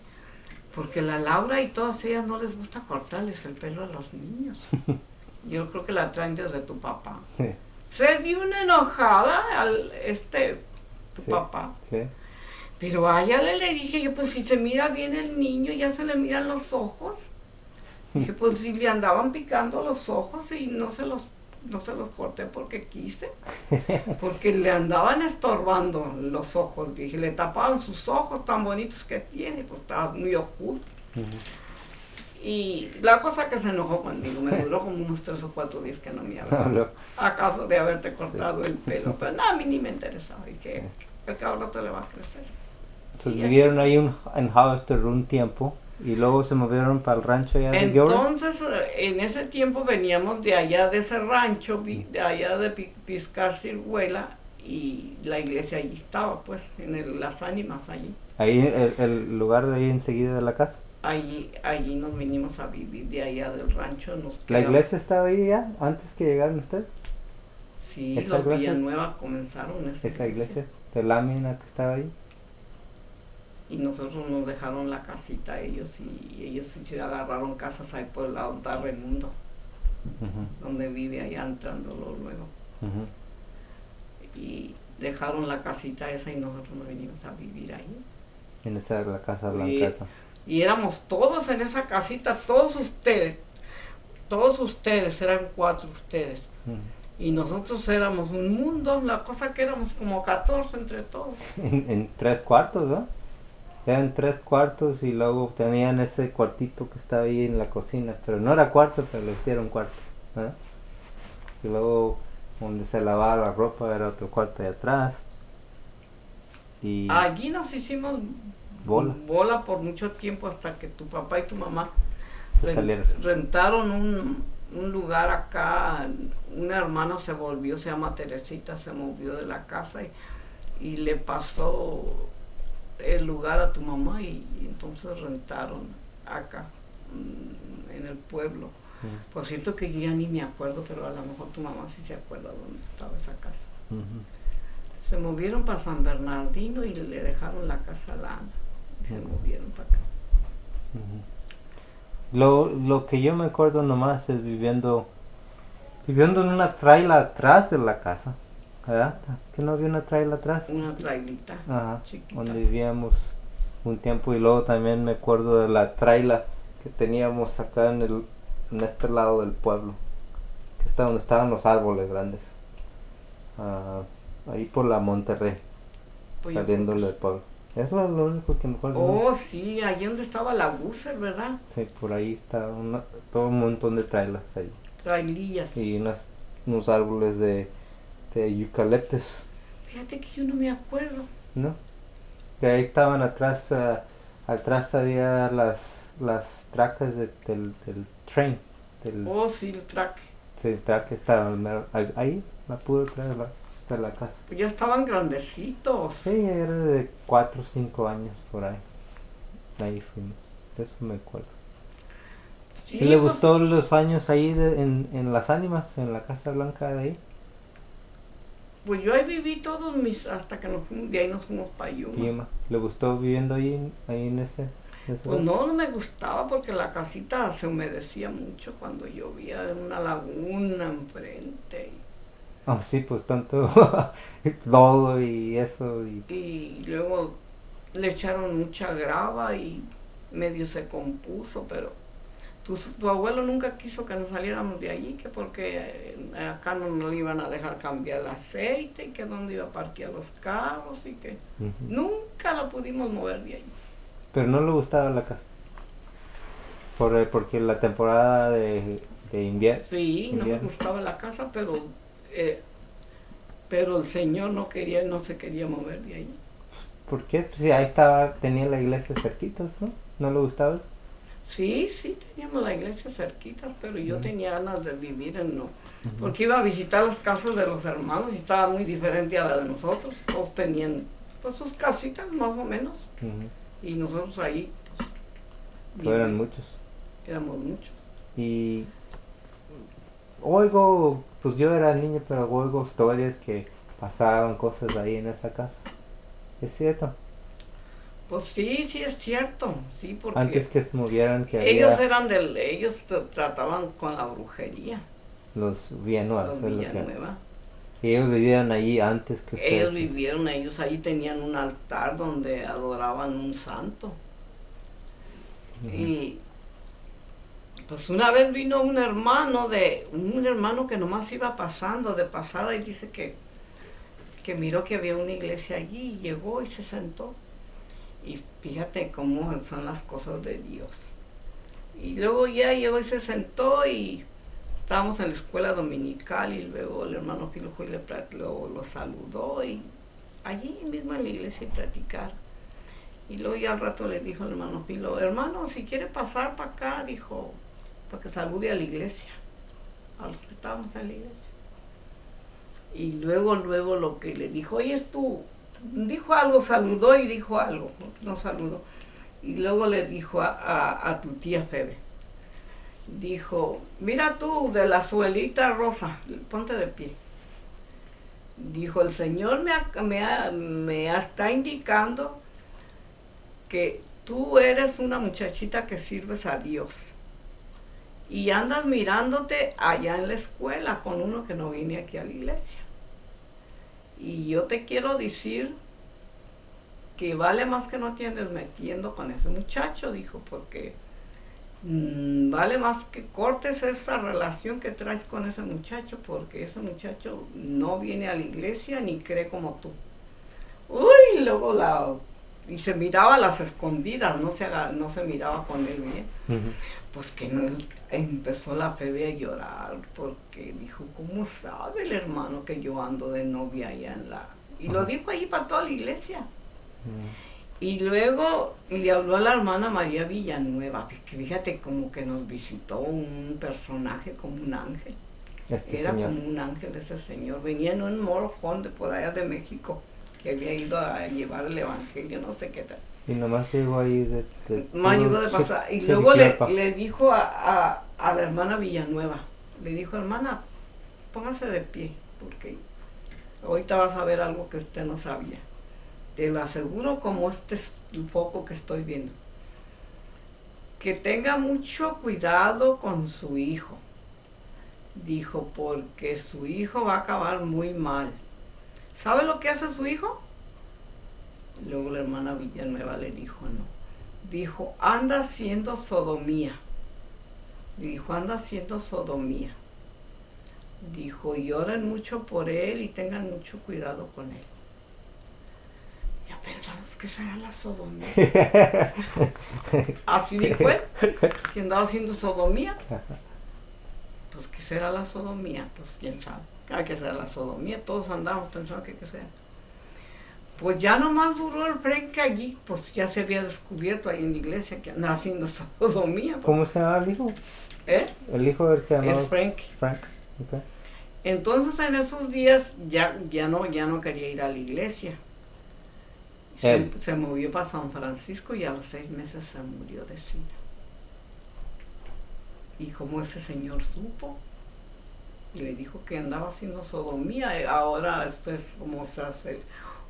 Porque la Laura y todas ellas no les gusta cortarles el pelo a los niños. Yo creo que la traen desde tu papá. Sí. Se dio una enojada tu Sí, papá. sí. Pero a ella le dije yo, pues si se mira bien el niño, ya se le miran los ojos. Dije, pues si le andaban picando los ojos y no se los corté porque quise. Porque le andaban estorbando los ojos. Dije, le tapaban sus ojos tan bonitos que tiene, pues estaba muy oculto. Y la cosa que se enojó conmigo, me duró como unos 3 o 4 días que no me hablaba. A causa de haberte cortado el pelo. Pero nada, a mí ni me interesaba. Y que el cabrón te le va a crecer. So, vivieron ahí en Hollister un tiempo y luego se movieron para el rancho allá de Gilroy. Entonces, en ese tiempo veníamos de allá de ese rancho, de allá de Piscar Ciruela, y la iglesia allí estaba, pues, en las ánimas allí. Ahí, el lugar ahí enseguida de la casa. Allí nos vinimos a vivir, de allá del rancho. ¿La iglesia estaba ahí ya antes que llegaran ustedes? Sí, los Villanueva comenzaron esa iglesia de lámina que estaba ahí. Y nosotros nos dejaron la casita ellos y ellos se agarraron casas ahí por el lado de Raimundo, donde vive allá entrándolo luego. Y dejaron la casita esa y nosotros nos vinimos a vivir ahí. En la casa blanca esa. Y éramos todos en esa casita, todos ustedes, eran 4 ustedes. Y nosotros éramos un mundo, la cosa que éramos como 14 entre todos. En 3 cuartos, ¿no? Eran 3 cuartos y luego tenían ese cuartito que estaba ahí en la cocina, pero no era cuarto, pero lo hicieron cuarto, ¿no? Y luego donde se lavaba la ropa era otro cuarto de atrás. Y allí nos hicimos bola por mucho tiempo hasta que tu papá y tu mamá rentaron un lugar acá. Una hermana se llama Teresita, se movió de la casa y le pasó el lugar a tu mamá y entonces rentaron acá en el pueblo. Por cierto que yo ya ni me acuerdo, pero a lo mejor tu mamá sí se acuerda dónde estaba esa casa. Se movieron para San Bernardino y le dejaron la casa a la Ana. Se movieron para acá. Lo que yo me acuerdo nomás es viviendo en una traila atrás de la casa, ¿verdad? ¿Que no había una traila atrás? Una trailita. Ajá, chiquita. donde vivíamos un tiempo. Y luego también me acuerdo de la traila que teníamos acá en este lado del pueblo, que está donde estaban los árboles grandes, ahí por la Monterrey, saliéndole del pueblo. Es lo único que me acuerdo. Oh, sí, allí donde estaba la Busser, ¿verdad? Sí, por ahí está todo un montón de trailas ahí. Trailillas. Y unos árboles de eucaliptos. Fíjate que yo no me acuerdo. ¿No? Que ahí estaban atrás, atrás había las tracas del train. Oh, sí, el track. Sí, el track estaba ahí, la pude traer de la casa. Pues ya estaban grandecitos. Sí, era de 4 o 5 años por ahí. Ahí fuimos, de eso me acuerdo. ¿Sí Sí, le pues, gustó los años ahí en Las Ánimas, en la Casa Blanca de ahí? pues yo ahí viví todos mis, hasta que nos fuimos, de ahí nos fuimos para Yuma. Yuma. ¿Le gustó viviendo ahí, ahí en ese Pues lugar? no, no me gustaba porque la casita se humedecía mucho cuando llovía, en una laguna enfrente. Oh, sí, pues tanto lodo y eso. Y luego le echaron mucha grava y medio se compuso, pero tu abuelo nunca quiso que nos saliéramos de allí, que porque acá no nos iban a dejar cambiar el aceite, y que dónde iba a parquear los carros, y que Ujú. nunca lo pudimos mover de allí. Pero no le gustaba la casa. Porque la temporada de Sí, no me invierno. gustaba la casa, eh, pero el señor no quería, no se quería mover de allí. ¿Por qué? Pues sí, ahí estaba, tenía la iglesia cerquita, ¿no? ¿No le gustaba eso? Sí, sí, teníamos la iglesia cerquita, pero yo Ujú. tenía ganas de vivir en no. Ujú. Porque iba a visitar las casas de los hermanos y estaba muy diferente a la de nosotros. Todos tenían pues sus casitas más o menos. Ujú. Y nosotros ahí Pues eran vivíamos, muchos. éramos muchos. Y oigo, pues yo era niño, pero oigo historias que pasaban cosas ahí en esa casa. ¿Es cierto? Pues sí, sí es cierto, sí, Antes porque que se movieran, que ellos había eran ellos trataban con la brujería, los Villanuevas, los es lo que... Villanueva. Y ellos vivían allí antes que Ellos ustedes. vivieron, ellos ahí tenían un altar donde adoraban un santo. Ujú. Y pues una vez vino un hermano que nomás iba pasando de pasada y dice que miró que había una iglesia allí y llegó y se sentó. Y fíjate cómo son las cosas de Dios. Y luego ya llegó y se sentó y estábamos en la escuela dominical y luego el hermano Filo fue y lo saludó y allí mismo en la iglesia y platicar. Y luego ya al rato le dijo el hermano Filo, hermano, si quiere pasar para acá, dijo, para que salude a la iglesia, a los que estábamos en la iglesia. Y luego lo que le dijo, oye, tú, dijo algo, saludó y dijo algo, no saludó. Y luego le dijo a tu tía Febe, dijo, mira tú, de la suelita rosa, ponte de pie. Dijo, el Señor me está indicando que tú eres una muchachita que sirves a Dios y andas mirándote allá en la escuela con uno que no viene aquí a la iglesia. Y yo te quiero decir que vale más que no te andes metiendo con ese muchacho, dijo, porque vale más que cortes esa relación que traes con ese muchacho, porque ese muchacho no viene a la iglesia ni cree como tú. Uy, luego y se miraba a las escondidas, no se miraba con él bien. Ujú. Pues que no, empezó la Febe a llorar porque dijo, ¿cómo sabe el hermano que yo ando de novia allá en la... Y lo dijo ahí para toda la iglesia. Ujú. Y luego le habló a la hermana María Villanueva, que fíjate como que nos visitó un personaje como un ángel. Era Señor. como un ángel ese señor. Venía en un morjón de por allá de México, que había ido a llevar el evangelio, no sé qué tal. Y nomás llegó ahí de Más llegó de se- pasar. Y se luego limpió le dijo a la hermana Villanueva, le dijo, hermana, póngase de pie, porque ahorita vas a ver algo que usted no sabía. Te lo aseguro como este es el foco que estoy viendo. Que tenga mucho cuidado con su hijo. Dijo, porque su hijo va a acabar muy mal. ¿Sabe lo que hace su hijo? Luego la hermana Villanueva le dijo, no. Dijo, anda haciendo sodomía. Dijo, anda haciendo sodomía. Dijo, y oren mucho por él y tengan mucho cuidado con él. Ya pensamos que será la sodomía. Así dijo él, que andaba haciendo sodomía. Pues, ¿qué será la sodomía? Pues, quién sabe. ¿Qué será la sodomía? Todos andamos pensando que qué será. Pues ya nomás duró el Frank allí, pues ya se había descubierto ahí en la iglesia que andaba haciendo sodomía. Pues. ¿Cómo se llama el hijo? ¿Eh? El hijo se llamaba Es Frank. Frank. Okay. Entonces en esos días ya no quería ir a la iglesia. Se movió para San Francisco y a los 6 meses se murió de SIDA. Y como ese señor supo, y le dijo que andaba haciendo sodomía, ahora esto es como se hace,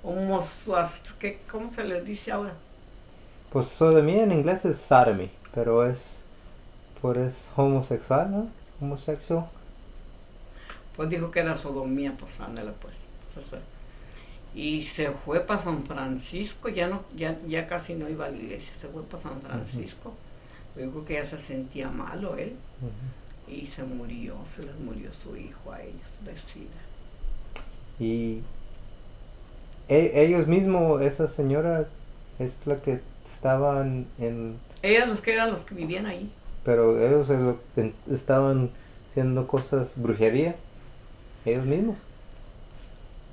¿cómo se les dice ahora? Pues sodomía en inglés es sodomy, pero es homosexual, ¿no? Homosexual. Pues dijo que era sodomía, pues ándale pues. Pues, y se fue para San Francisco, ya casi no iba a la iglesia, se fue para San Francisco. Yo creo que ya se sentía malo él. Y se les murió su hijo a ellos de SIDA. Y ellos mismos, esa señora es la que estaban en... Ellos eran los que vivían ahí. Pero ellos estaban haciendo cosas, brujería, ellos mismos.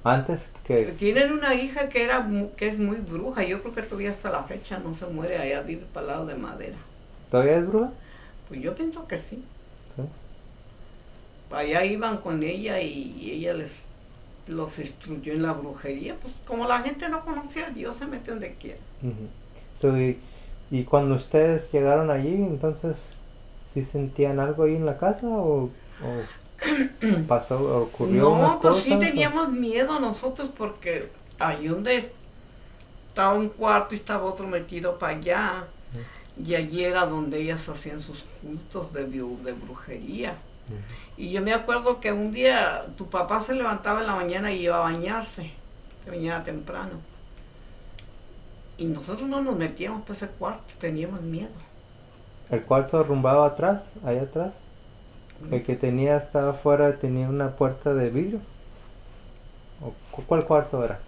Antes que... Tienen una hija que es muy bruja, yo creo que todavía hasta la fecha no se muere, allá vive para el lado de Madera. ¿Todavía es bruja? Pues yo pienso que sí. ¿Sí? Allá iban con ella y ella los instruyó en la brujería, pues como la gente no conocía a Dios, se metió donde quiera. Y cuando ustedes llegaron allí, entonces, ¿sí sentían algo ahí en la casa o ocurrió unas No, pues cosas? sí teníamos miedo nosotros porque ahí donde estaba un cuarto y estaba otro metido para allá, y allí era donde ellas hacían sus cultos de brujería. Y yo me acuerdo que un día tu papá se levantaba en la mañana y iba a bañarse, se bañaba temprano. Y nosotros no nos metíamos por ese cuarto, teníamos miedo. ¿El cuarto arrumbado atrás, allá atrás? El que estaba afuera, tenía una puerta de vidrio. ¿Cuál cuarto era?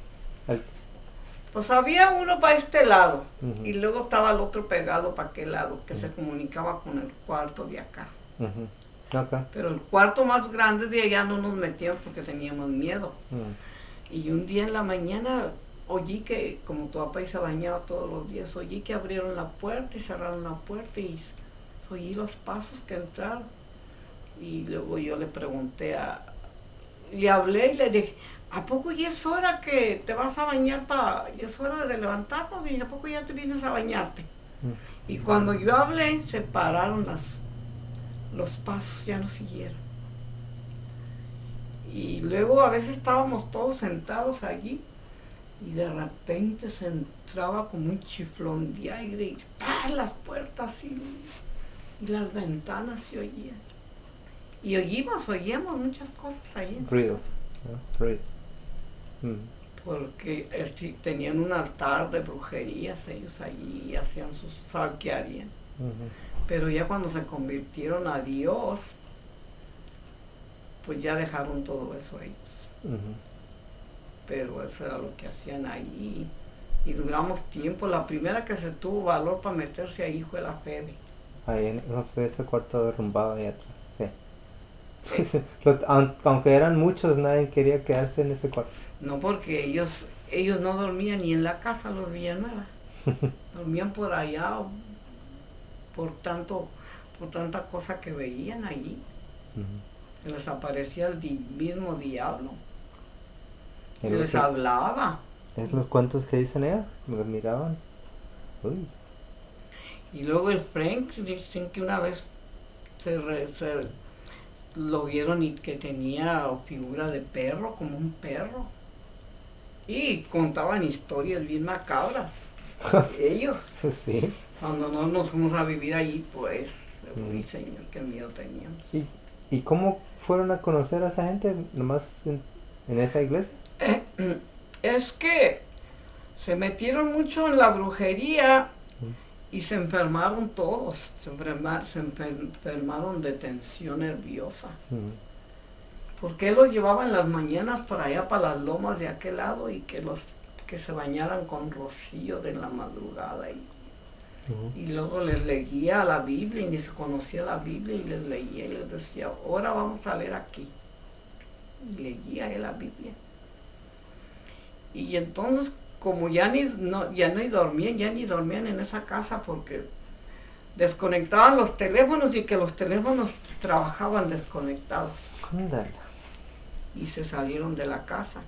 Pues había uno para este lado, y luego estaba el otro pegado para aquel lado, que se comunicaba con el cuarto de acá. Okay. Pero el cuarto más grande de allá no nos metíamos porque teníamos miedo. Y un día en la mañana oí que, como tu papá se bañaba todos los días, oí que abrieron la puerta y cerraron la puerta y oí los pasos que entraron. Y luego yo le pregunté le hablé y le dije, ¿a poco ya es hora que te vas a bañar ya es hora de levantarnos? Y ¿a poco ya te vienes a bañarte? Y cuando yo hablé, se pararon los pasos, ya no siguieron. Y luego a veces estábamos todos sentados allí y de repente se entraba como un chiflón de aire y ¡pah! Las puertas y las ventanas se oían. Y oíamos muchas cosas ahí. Ruidos. Porque tenían un altar de brujerías ellos allí y hacían sus salquearían. Pero ya cuando se convirtieron a Dios, pues ya dejaron todo eso ellos. Pero eso era lo que hacían ahí. Y duramos tiempo. La primera que se tuvo valor para meterse ahí fue la Fede. Ahí en ese cuarto derrumbado ahí atrás, sí. Aunque eran muchos, nadie quería quedarse en ese cuarto. No, porque ellos no dormían ni en la casa, los Villanueva. Dormían por allá, por tanta cosa que veían allí. Se les aparecía el mismo diablo. Y les hablaba. Es los cuentos que dicen ellas, los miraban. Uy. Y luego el Frank, dicen que una vez lo vieron y que tenía figura de perro, como un perro. Y contaban historias bien macabras. Ellos. Sí. Cuando no nos fuimos a vivir allí, pues, uy, señor, qué miedo teníamos. ¿Y cómo fueron a conocer a esa gente nomás en esa iglesia? Es que se metieron mucho en la brujería y se enfermaron todos. Se enfermaron de tensión nerviosa. Porque él los llevaba en las mañanas para allá, para las lomas de aquel lado, y que se bañaran con rocío de la madrugada. Y luego les leía la Biblia, y ni se conocía la Biblia, y les leía y les decía, ahora vamos a leer aquí. Y leía él la Biblia. Y entonces, como ya ni dormían en esa casa, porque desconectaban los teléfonos y que los teléfonos trabajaban desconectados. Y se salieron de la casa.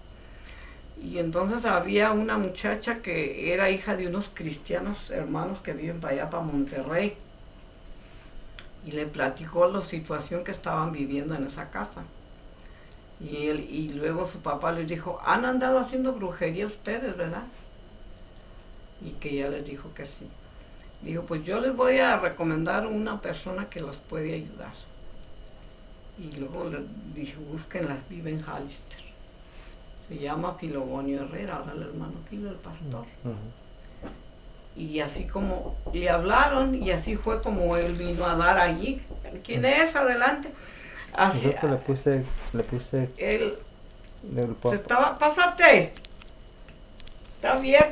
Y entonces había una muchacha que era hija de unos cristianos hermanos que viven para allá, para Monterrey. y le platicó la situación que estaban viviendo en esa casa. Y luego su papá les dijo, ¿han andado haciendo brujería ustedes, verdad? Y que ella les dijo que sí. Dijo, pues yo les voy a recomendar una persona que los puede ayudar. Y luego les dije, búsquenlas, vive en Hollister. Se llama Filogonio Herrera, ahora el hermano Filo, el pastor. Y así como le hablaron, y así fue como él vino a dar allí. ¿Quién es? Adelante. Así, Yo le puse él del se estaba, pásate. Está bien,